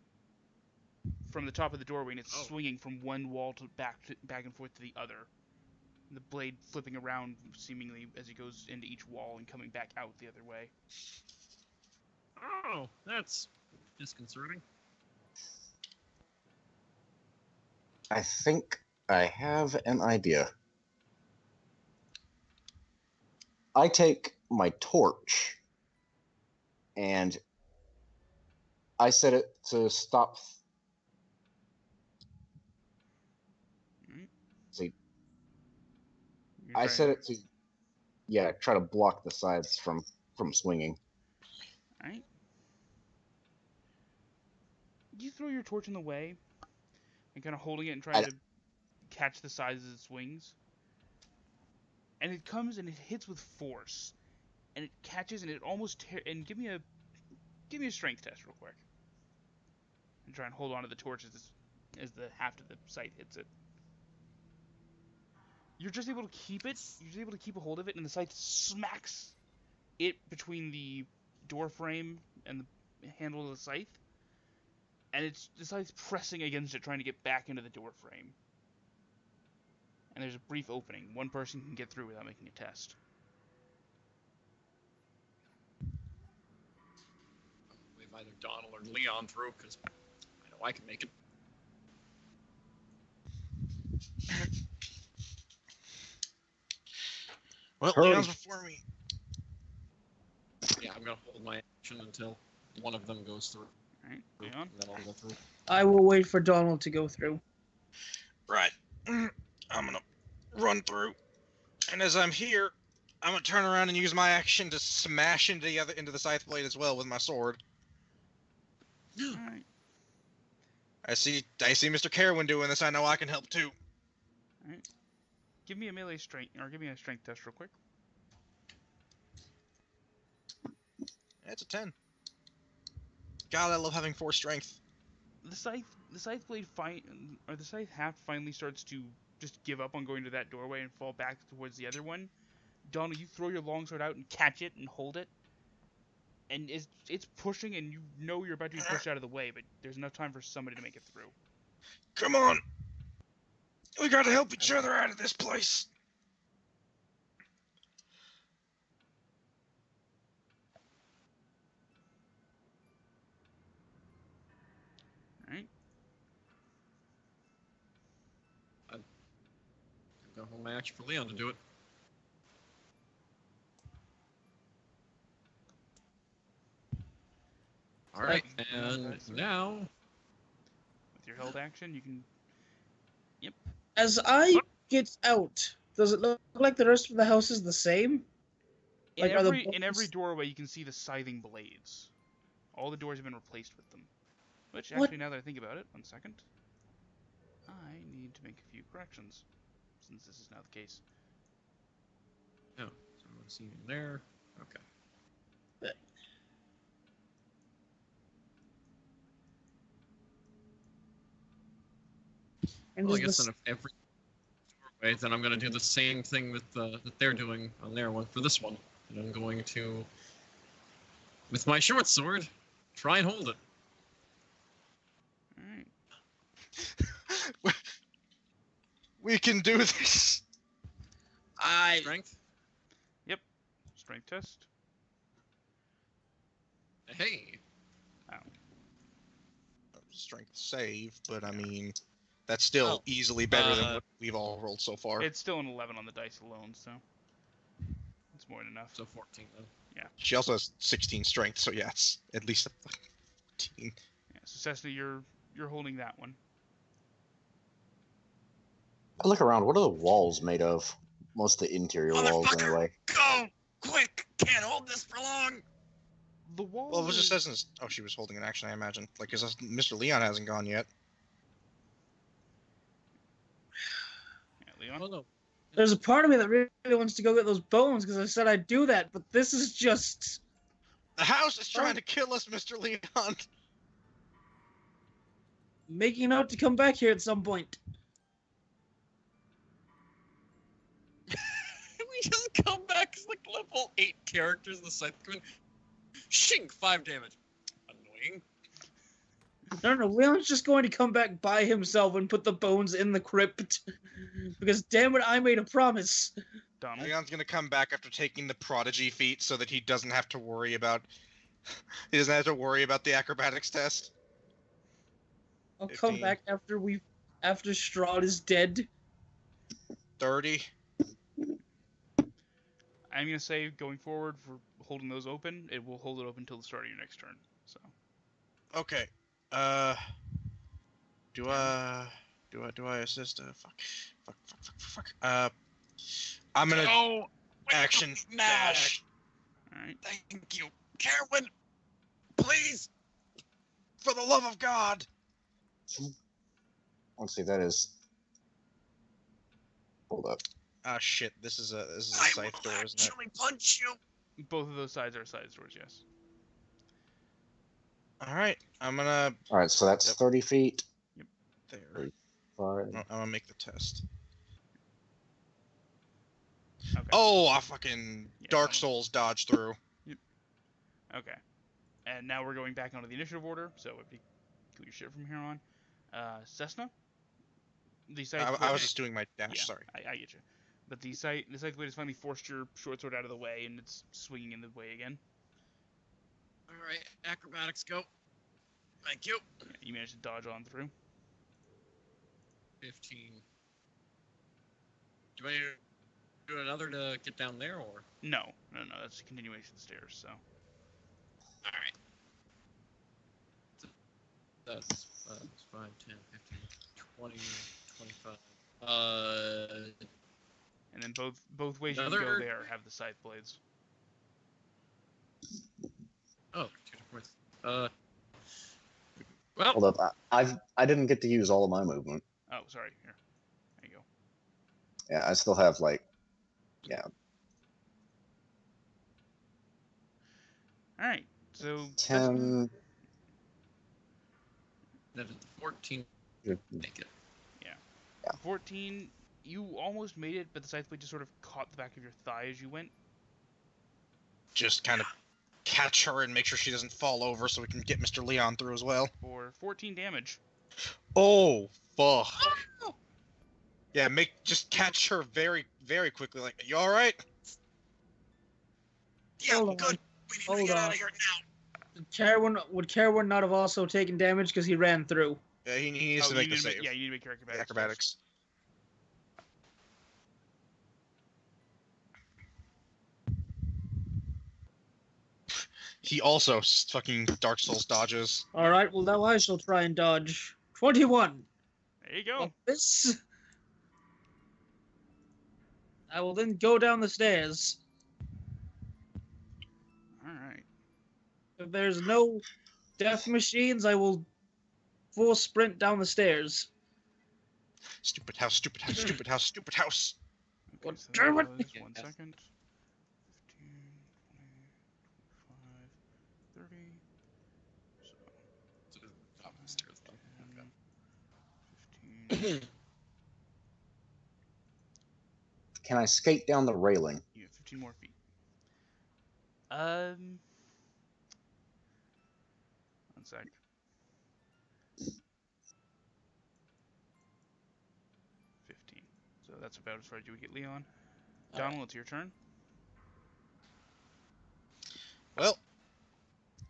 from the top of the doorway, and it's swinging from one wall to back and forth to the other. The blade flipping around seemingly as it goes into each wall and coming back out the other way. Oh, that's disconcerting. I think I have an idea. I take my torch and I set it to stop. See, I set it to, try to block the sides from swinging. Alright. You throw your torch in the way and kind of holding it and trying to catch the sides as it swings. And it comes and it hits with force. And it catches and it almost and give me a strength test real quick. And try and hold on to the torch as the haft of the scythe hits it. You're just able to keep it. You're just able to keep a hold of it, and the scythe smacks it between the door frame and the handle of the scythe. And the scythe's pressing against it, trying to get back into the door frame. And there's a brief opening. One person can get through without making a test. We've either Donnel or Leon through, because I know I can make it. Well, Hurry. Leon's before me. Yeah, I'm gonna hold my action until one of them goes through. Alright, Leon? And then I'll go through. I will wait for Donald to go through. Right. I'm gonna run through, and as I'm here, I'm gonna turn around and use my action to smash into the scythe blade as well with my sword. Alright. I see Mr. Caerwynn doing this. I know I can help too. Alright. Give me a melee strength, or give me a strength test real quick. That's a 10. God, I love having 4 strength. The scythe blade the scythe haft finally starts to just give up on going to that doorway and fall back towards the other one. Donald, you throw your longsword out and catch it and hold it. And it's pushing, and you know you're about to be pushed out of the way, but there's enough time for somebody to make it through. Come on! We gotta help each other out of this place! Alright. hold my action for Leon to do it. All right, and now With your held action, you can. As I get out, does it look like the rest of the house is the same? In Like, are the in every bones- doorway, you can see the scything blades. All the doors have been replaced with them. Which, What? actually, now that I think about it, 1 second, I need to make a few corrections, since this is now the case. no, so I'm gonna see you in there. Okay. And Well, I does guess this- then if every doorway, then I'm gonna do the same thing with that they're doing on their one for this one, and I'm going to, with my short sword, try and hold it. Alright. We can do this. Strength. Strength test. Hey. Strength save, but I mean, that's still Oh, easily better than what we've all rolled so far. It's still an 11 on the dice alone, so it's more than enough. So 14 then. She also has 16 strength, so yeah, it's at least a 14. Yeah, so Sesna, you're holding that one. I look around. What are the walls made of? Most of the interior walls, Motherfucker! anyway. Go! Quick! Can't hold this for long! The wall. Well, it just says, oh, she was holding an action, I imagine. Like, because Mr. Leon hasn't gone yet. Yeah, Leon. Oh no. There's a part of me that really wants to go get those bones because I said I'd do that, but this is just The house is trying to kill us, Mr. Leon. making out to come back here at some point. We just come back as like level 8 characters in the scythe command. Shink, 5 damage. Annoying. No, Leon's just going to come back by himself and put the bones in the crypt. Because damn it, I made a promise. Donnel. Leon's gonna come back after taking the prodigy feat so that he doesn't have to worry about the acrobatics test. I'll come 15. back after Strahd is dead. 30. I'm gonna say going forward for holding those open, it will hold it open until the start of your next turn. So. Okay. Do I assist? Fuck. I'm gonna Oh! action now! dash. All right. Thank you. Caerwynn! Please! For the love of God! Let's see. That is. Hold up. Ah, shit. This is a I scythe will door, isn't it? actually punch you! Both of those sides are side doors, yes. All right. I'm gonna All right. So that's Yep. 30 feet. there. Five. I'm gonna make the test. Okay. Oh, I fucking Yeah, Dark no. Souls dodged through. Okay. And now we're going back onto the initiative order, so if you do your shit from here on. Cessna? The scythe I blade- was just doing my dash. yeah, Sorry. I get you. But the scythe blade has finally forced your short sword out of the way, and it's swinging in the way again. Alright, acrobatics, go. Thank you. Yeah, you managed to dodge on through. 15. Do I need to do another to get down there, or? No, that's a continuation of the stairs, so. Alright. That's 5, 10, 15, 20, 25. And then both ways you can go Another- there have the scythe blades. Oh, 2 points. Well, Hold up. I didn't get to use all of my movement. Oh, sorry. Here. There you go. Yeah, I still have like. Yeah. Alright, so. 10. that is 14. Make it. 14, you almost made it, but the scythe blade just sort of caught the back of your thigh as you went. Just kind of catch her and make sure she doesn't fall over so we can get Mr. Leon through as well. For 14 damage. Oh, fuck. Yeah, just catch her very, very quickly. Like, you alright? Yeah, Hold on. good. We need Hold to get on. out of here now. Would Caerwynn not have also taken damage because he ran through? Yeah, he needs to you make need the save. Yeah, you need to make your The acrobatics. acrobatics. He also fucking Dark Souls dodges. All right, well now I shall try and dodge. 21. There you go. Like this. I will then go down the stairs. All right. If there's no death machines, I will full sprint down the stairs. Stupid house, stupid house, stupid house, stupid house. Okay, God so damn that it. was 1 second. 15, 20, 25, 30. So, Top of the stairs, though. Okay. 15. Can I skate down the railing? You have 15 more feet. 1 sec. 15. So that's about as far as you would get, Leon. Donnel, it's your turn. Well,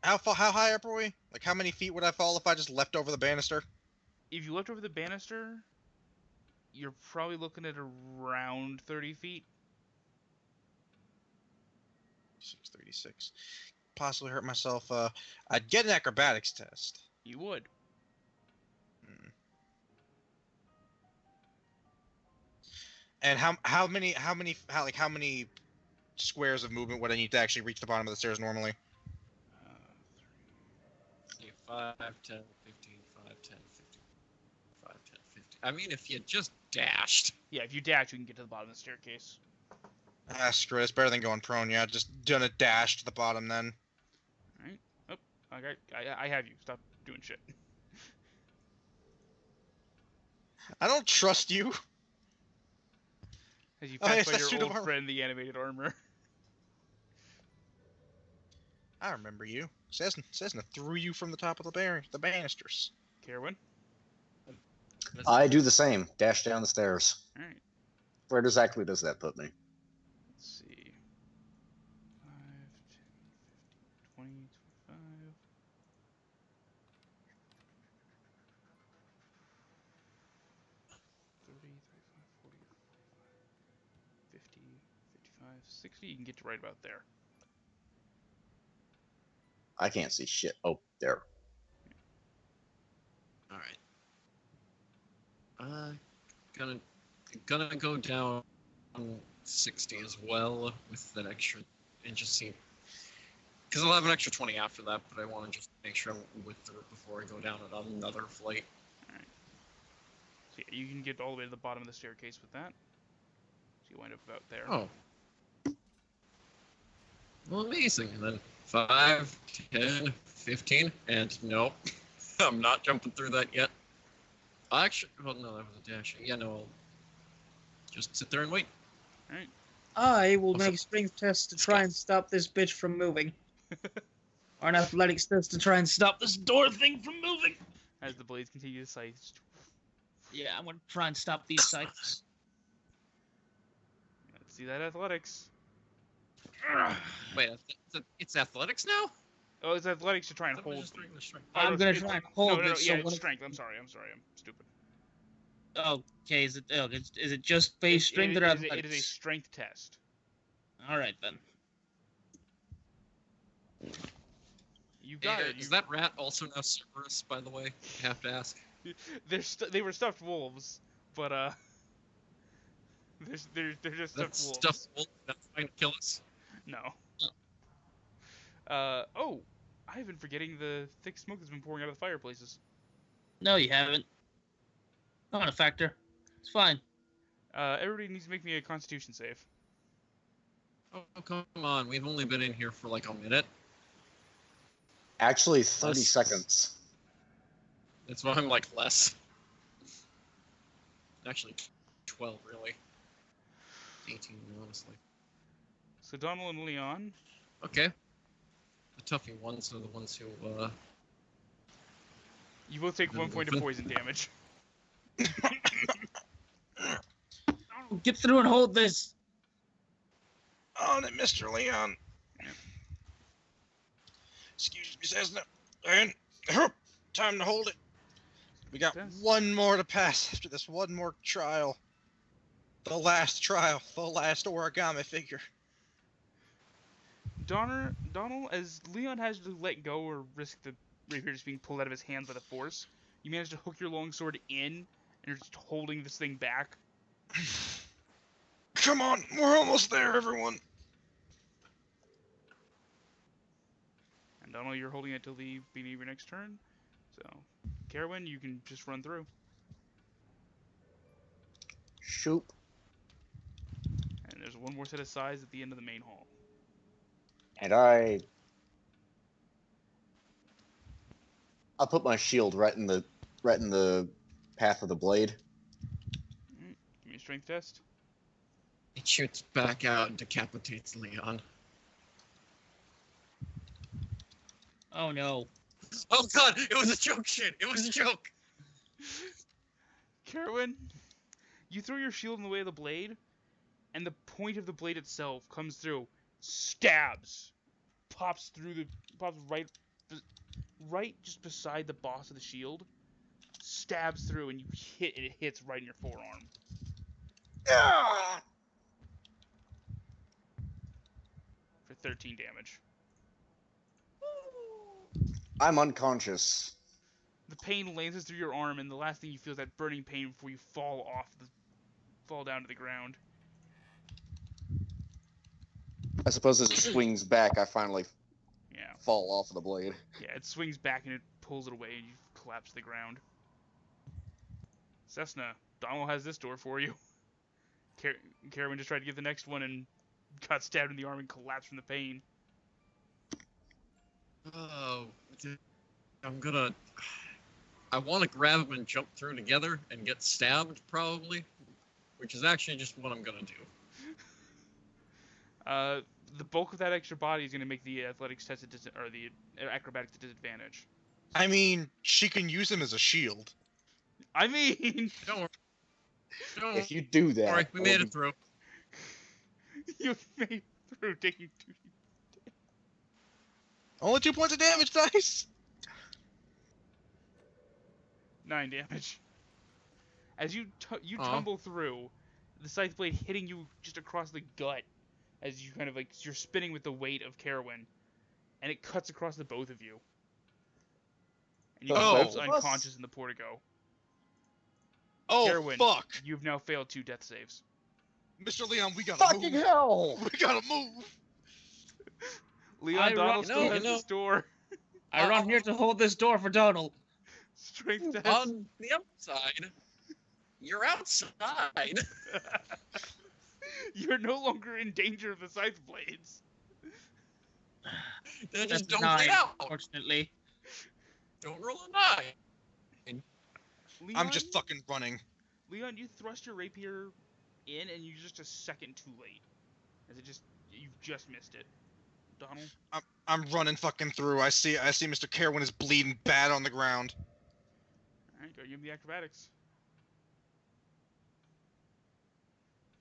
how high up are we? Like, how many feet would I fall if I just leapt over the banister? If you looked over the banister, you're probably looking at around 30 feet. 636. Possibly hurt myself. I'd get an acrobatics test. You would. And how many squares of movement would I need to actually reach the bottom of the stairs normally? 5, 10, 15, 5, 10, 15, 5, 10, 15. I mean, if you just dashed. Yeah, if you dash, you can get to the bottom of the staircase. Ah, screw it. It's better than going prone. Yeah, just done a dash to the bottom then. Alright. Oh, okay. I have you. Stop doing shit. I don't trust you. As you Oh, pass yes, by that your suit of old armor. friend, the animated armor. I remember you. Sesna threw you from the top of the banisters. Caerwynn? I do the same. Dash down the stairs. Alright. Where exactly does that put me? Let's see. 5, 10, 15, 20, 25. 30, 35, 40, 45, 50, 55, 60. You can get to right about there. I can't see shit. Oh, there. All right. Gonna go down 60 as well with that extra, and just see, because I'll have an extra 20 after that. But I want to just make sure I'm with her before I go down another flight. Alright. So yeah, you can get all the way to the bottom of the staircase with that. So you wind up about there. Oh. Well, amazing. And then 5, 10, 15, and no, I'm not jumping through that yet. Actually, well, no, that was a dash. Yeah, no, I'll just sit there and wait. Alright. I will Also- make a strength test to try and stop this bitch from moving. Or an athletics test to try and stop this door thing from moving. As the blades continue to size. Yeah, I'm gonna try and stop these sights. Let's see that athletics. Wait, it's athletics now? Oh, it's athletics to try and I thought it was hold. just regular strength. Oh, I'm no, gonna it's- try and hold no, this. yeah, So it's when strength. I'm sorry. I'm stupid. okay, is it just base strength or It athletics? is a strength test. All right then. You got it. Is that rat also now Cerberus, by the way? I have to ask. They were stuffed wolves, but they're just stuffed That's wolves. stuff that's trying to kill us. No. Oh, I've been forgetting the thick smoke that's been pouring out of the fireplaces. No, you haven't. Not a factor. It's fine. Everybody needs to make me a Constitution save. Oh, come on. We've only been in here for like a minute. Actually, 30 Less. seconds. That's why I'm like less. Actually, 12, really. 18, honestly. So Donnel and Leon. Okay. The toughy ones are the ones who, You both take 1 point of poison damage. Get through and hold this. On it, Mr. Leon. Excuse me, Sesna. And time to hold it. We got one more to pass after this one more trial. The last trial, the last origami figure. Donnel, as Leon has to let go or risk the rapier just being pulled out of his hands by the force, you manage to hook your longsword in, and you're just holding this thing back. Come on, we're almost there, everyone. And Donnel, you're holding it till the beginning of your next turn. So, Caerwynn, you can just run through. Shoop. And there's one more set of sides at the end of the main hall. And I'll put my shield right in the path of the blade. Give me a strength test. It shoots back out and decapitates Leon. Oh no. Oh god, it was a joke shit! It was a joke! Caerwynn, you throw your shield in the way of the blade, and the point of the blade itself comes through, stabs, pops right just beside the boss of the shield, stabs through, and you hit, and it hits right in your forearm. Ah! For 13 damage. I'm unconscious. The pain lances through your arm, and the last thing you feel is that burning pain before you fall down to the ground. I suppose as it swings back, I finally Yeah. fall off of the blade. Yeah, it swings back and it pulls it away, and you collapse to the ground. Sesna, Donnel has this door for you. Caerwynn just tried to get the next one and got stabbed in the arm and collapsed from the pain. Oh, I want to grab him and jump through together and get stabbed, probably. Which is actually just what I'm gonna do. The bulk of that extra body is going to make the athletics test or the acrobatics a disadvantage. I mean, she can use him as a shield. I mean, Don't worry. If you do that, Don't worry, we made it through. you made it through taking 2. Only 2 points of damage, dice. 9 damage. As you tumble through, the scythe blade hitting you just across the gut, as you kind of you're spinning with the weight of Caerwynn, and it cuts across the both of you. And you collapse unconscious in the portico. Oh, Caerwynn, fuck. You've now failed 2 death saves. Mr. Leon, we gotta fucking move. hell! We gotta move. Leon, Donnel still has this door. I run here to hold this door for Donnel. Strength test. On the upside, you're outside. You're no longer in danger of the scythe blades. Then That's just don't 9, get out. unfortunately. Don't roll a 9. Leon, I'm just fucking running. Leon, you thrust your rapier in, and you're just a second too late. You've just missed it. Donnel? I'm running fucking through. I see Mr. Caerwynn is bleeding bad on the ground. Alright, go give him the acrobatics.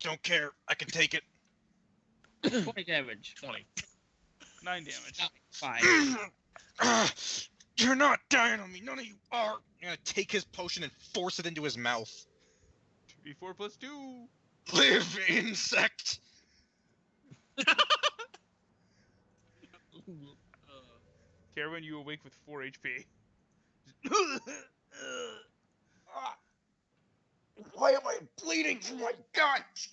Don't care. I can take it. 20 damage. 20. 9 damage. Fine. You're not dying on me. None of you are. I'm gonna take his potion and force it into his mouth. 2d4 plus 2. Live, insect. Caerwynn, you awake with 4 HP. Why am I bleeding from my gut?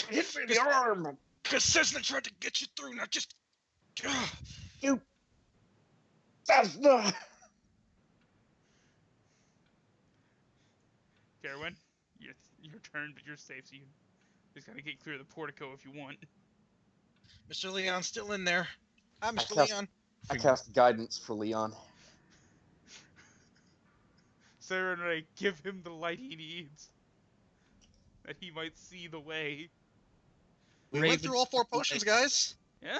Hit me in the arm! Cause Sesna tried to get you through. Now just. You... Sesna! Caerwynn, your turn, but you're safe, so you just gotta get clear of the portico if you want. Mr. Leon's still in there. Hi, Mr. cast- Leon. I cast guidance for Leon. Sarenrae, give him the light he needs, that he might see the way. We went through all 4 potions, guys. Yeah?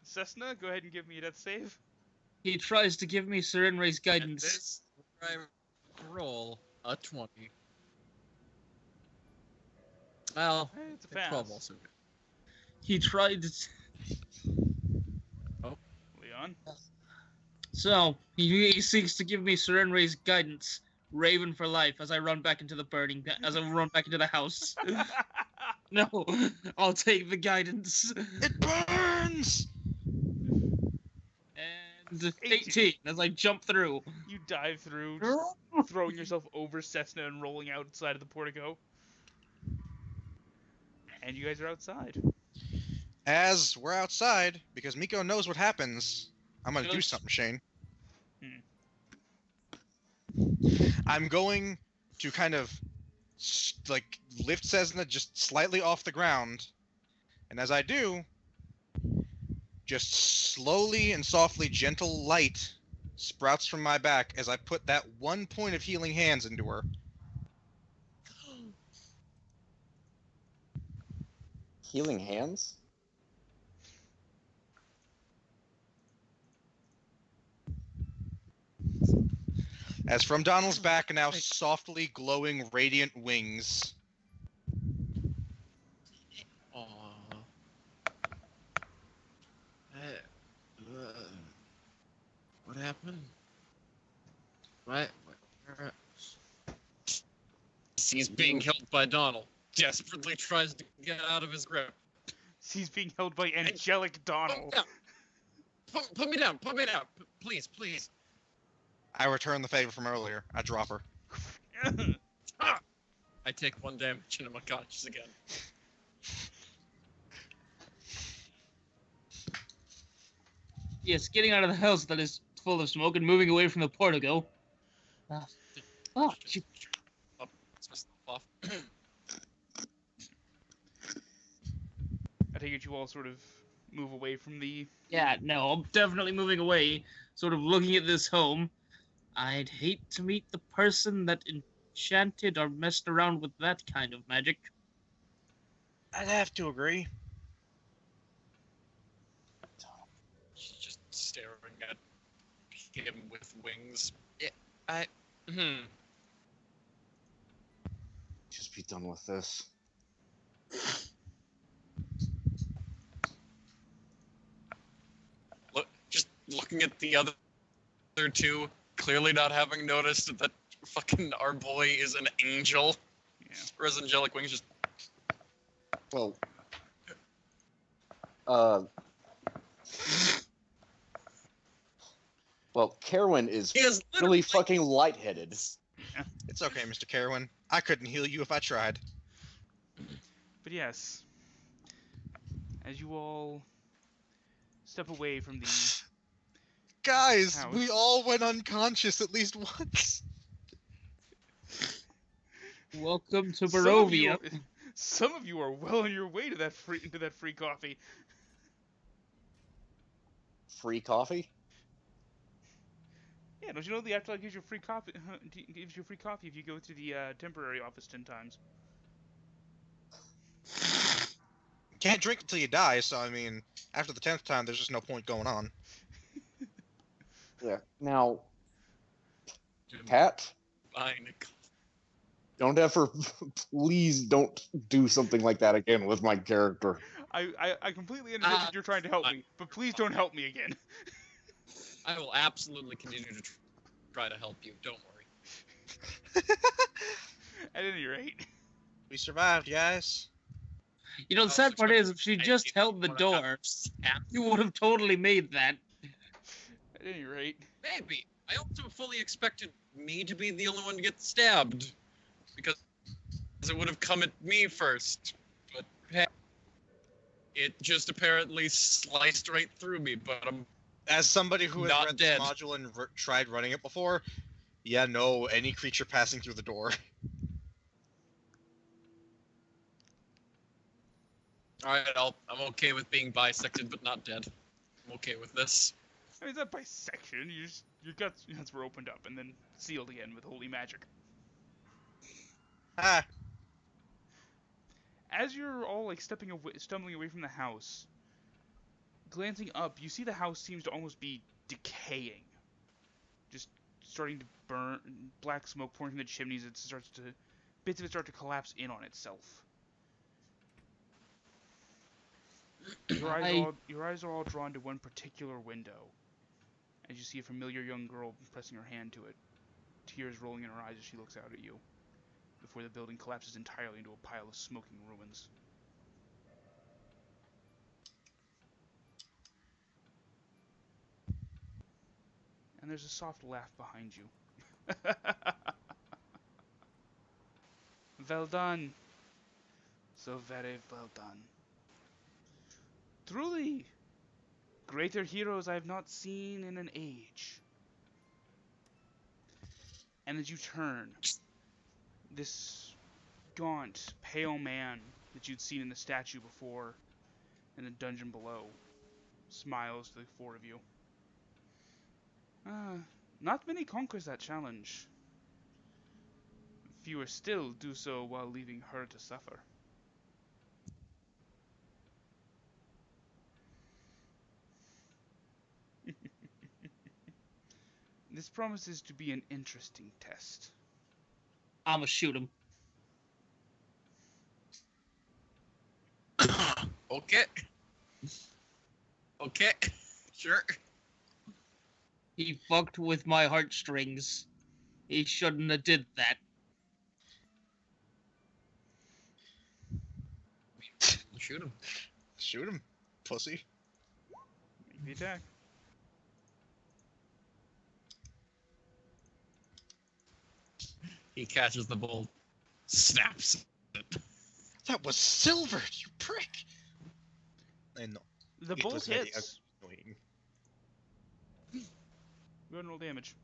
Sesna, go ahead and give me a death save. He tries to give me Sarenrae's And guidance. this, I roll a 20. Well, Hey, it's a 12 pass. also. He tried to... Leon? So, he seeks to give me Sarenrae's guidance. Raven for life as I run back into the house. No, I'll take the guidance. It burns. 18 as I jump through. You dive through, just throwing yourself over Sesna and rolling outside of the portico. And you guys are outside. As we're outside, because Miko knows what happens, I'm gonna do something, Shane. I'm going to kind of like lift Sesna just slightly off the ground, and as I do, just slowly and softly, gentle light sprouts from my back as I put that 1 point of healing hands into her. Healing hands? As from Donnel's back now softly glowing radiant wings. Aww. What happened? What? He's being held by Donnel. Desperately tries to get out of his grip. He's being held by angelic Donnel. Put me down. Put me down. Please, please. I return the favor from earlier. I drop her. I take 1 damage and I'm unconscious again. Yes, getting out of the house that is full of smoke and moving away from the portico. It's off. I take it you all sort of move away from the... Yeah, no, I'm definitely moving away, sort of looking at this home. I'd hate to meet the person that enchanted or messed around with that kind of magic. I'd have to agree. She's just staring at him with wings. Just be done with this. Just looking at the other two, clearly not having noticed that fucking our boy is an angel. Yeah. Or his angelic wings just... Well, Caerwynn is He is really fucking lightheaded. It's okay, Mr. Caerwynn. I couldn't heal you if I tried. But yes, as you all step away from the Guys, house. we all went unconscious at least once. Welcome to Some of Barovia. Some of you are well on your way to that free coffee. Free coffee? Yeah, don't you know the afterlife gives you free coffee? Gives you free coffee if you go to the temporary office 10 times. Can't drink until you die, so I mean, after the 10th time, there's just no point going on. Yeah. Now, Pat, don't ever, please don't do something like that again with my character. I completely understand that you're trying to help me, but please don't help me again. I will absolutely continue to try to help you. Don't worry. At any rate. We survived, guys. You know, the sad part is, if she just held the door, you would have totally made that. At any rate. Maybe. I also fully expected me to be the only one to get stabbed. Because it would have come at me first. But hey, it just apparently sliced right through me, but I'm As somebody who has not read dead. this module and tried running it before, yeah, no, any creature passing through the door. Alright, I'm okay with being bisected, but not dead. I'm okay with this. I mean, it's not bisection. Your guts were opened up and then sealed again with holy magic. Ah, As you're all like stumbling away from the house, glancing up, you see the house seems to almost be decaying. Just starting to burn, black smoke pouring from the chimneys. Bits of it start to collapse in on itself. Your eyes are all drawn to one particular window, as you see a familiar young girl pressing her hand to it, tears rolling in her eyes as she looks out at you, before the building collapses entirely into a pile of smoking ruins. and there's a soft laugh behind you. Well done. So very well done. Truly, greater heroes I have not seen in an age. And as you turn, this gaunt, pale man that you'd seen in the statue before in the dungeon below smiles to the four of you. Not many conquers that challenge. Fewer still do so while leaving her to suffer. This promises to be an interesting test. I'ma shoot him. Okay. Okay. Sure. He fucked with my heartstrings. He shouldn't have did that. Shoot him. Shoot him, pussy. Make the attack. He catches the bolt, snaps it. That was silver, you prick! And no, The it bolt was very hits. annoying. Go ahead and roll damage.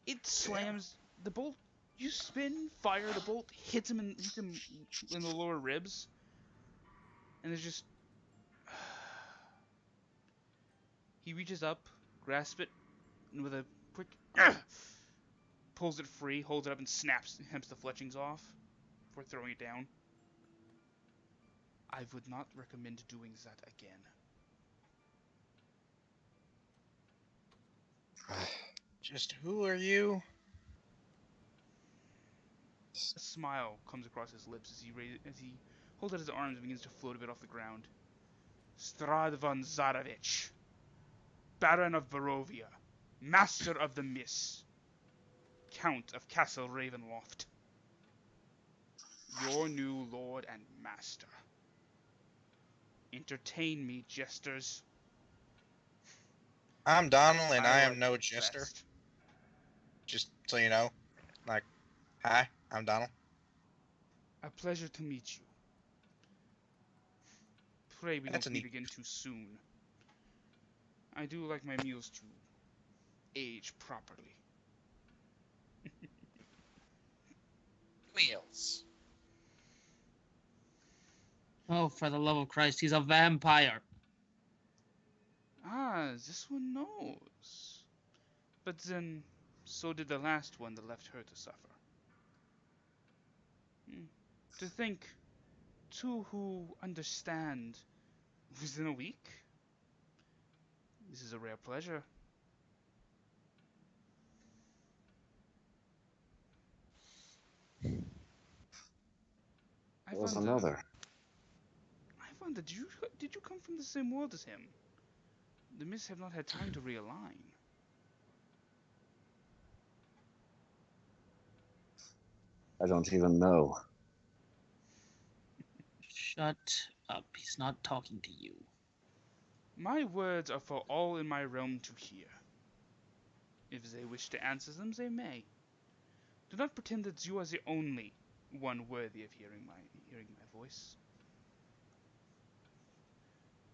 It slams the bolt. You spin, fire. The bolt hits him in the lower ribs, and it's just. He reaches up, grasps it, and with a quick pulls it free, holds it up, and snaps the fletchings off before throwing it down. I would not recommend doing that again. Just who are you? A smile comes across his lips as he holds out his arms and begins to float a bit off the ground. Strahd von Zarovich, Baron of Barovia, Master of the Mist, Count of Castle Ravenloft, your new lord and master. Entertain me, jesters. I'm Donnel, and I am like no it jester. best. Just so you know. Like, hi, I'm Donnel. A pleasure to meet you. Pray we That's don't a meet neat- again too soon. I do like my meals to age properly. Meals. Oh, for the love of Christ, he's a vampire. Ah, this one knows. But then, so did the last one that left her to suffer. To think, two who understand within a week? This is a rare pleasure. I There was wonder- another. I wonder, did you come from the same world as him? The Mists have not had time to realign. I don't even know. Shut up. He's not talking to you. My words are for all in my realm to hear. If they wish to answer them, they may. Do not pretend that you are the only one worthy of hearing my voice.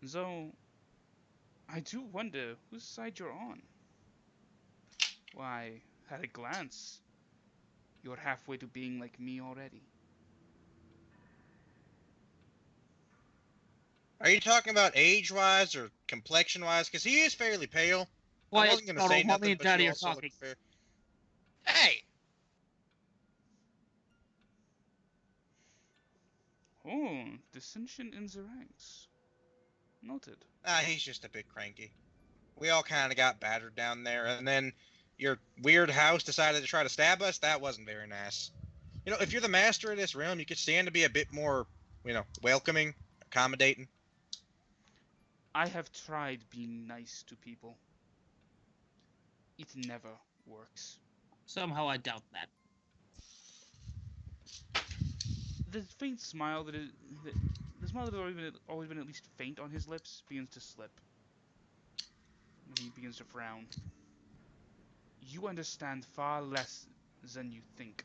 Though, I do wonder whose side you're on. Why, at a glance, you're halfway to being like me already. Are you talking about age-wise or complexion-wise? Because he is fairly pale. I Quiet, wasn't gonna Frodo, say let nothing, me but tell you you also look talking. fair. Hey! Oh, dissension in the ranks. Noted. Ah, he's just a bit cranky. We all kind of got battered down there, and then your weird house decided to try to stab us. That wasn't very nice. You know, if you're the master of this realm, you could stand to be a bit more, welcoming, accommodating. I have tried being nice to people. It never works. Somehow I doubt that. The faint smile the smile that had always been at least faint on his lips begins to slip, and he begins to frown. You understand far less than you think.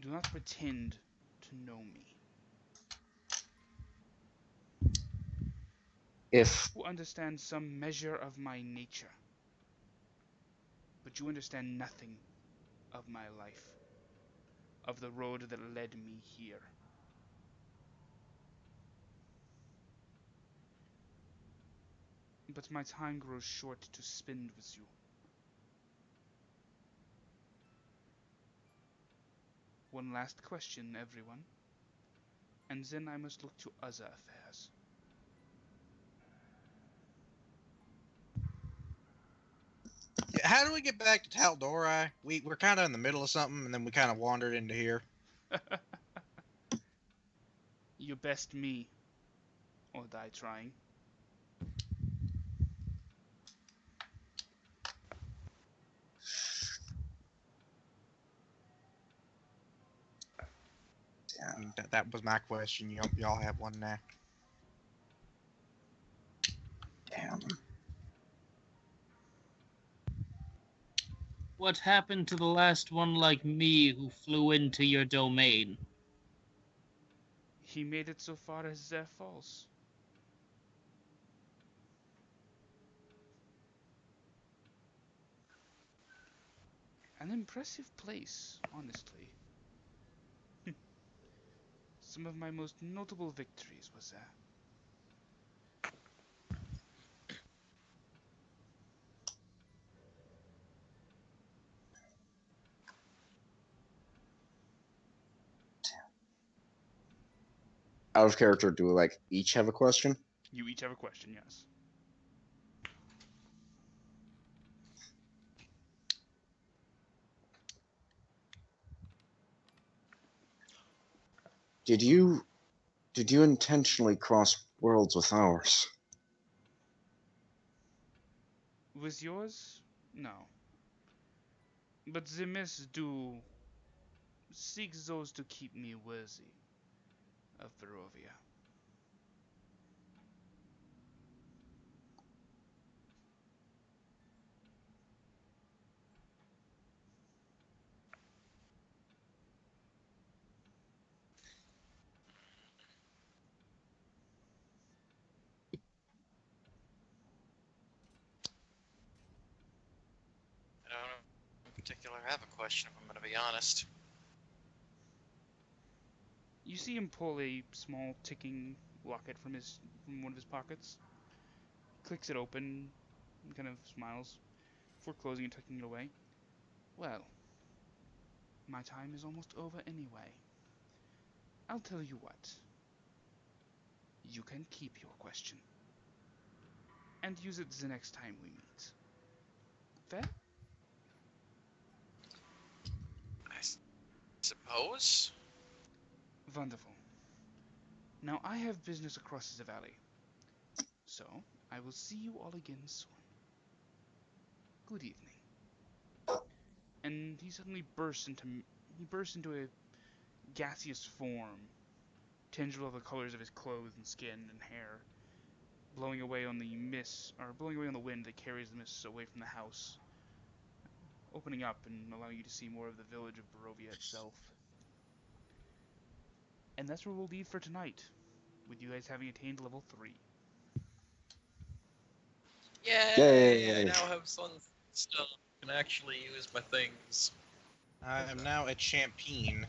Do not pretend to know me. If You understand some measure of my nature, but you understand nothing of my life, of the road that led me here. But my time grows short to spend with you. One last question, everyone, and then I must look to other affairs. How do we get back to Tal'Dorei? We're kind of in the middle of something, and then we kind of wandered into here. You best me, or die trying. I mean, that was my question. Y'all have one now. damn, What happened to the last one like me who flew into your domain? He made it so far as their falls. An impressive place, honestly. Some of my most notable victories was there. out of character, do we like each have a question? You each have a question, yes. Did you intentionally cross worlds with ours? Was yours? No. But the mists do seek those to keep me worthy of Barovia. I don't in particular have a question, if I'm going to be honest. You see him pull a small ticking locket from one of his pockets. Clicks it open and kind of smiles before closing and tucking it away. Well, my time is almost over anyway. I'll tell you what. You can keep your question. And use it the next time we meet. Fair? I suppose? Wonderful. Now I have business across the valley. So, I will see you all again soon. Good evening. And he suddenly bursts into a gaseous form, tinged with the colors of his clothes and skin and hair, blowing away on the mist, or blowing away on the wind that carries the mists away from the house, opening up and allowing you to see more of the village of Barovia itself. And that's where we'll leave for tonight, with you guys having attained level 3. Yay! Yay. I now have some stuff. Can actually use my things. I am now a champion.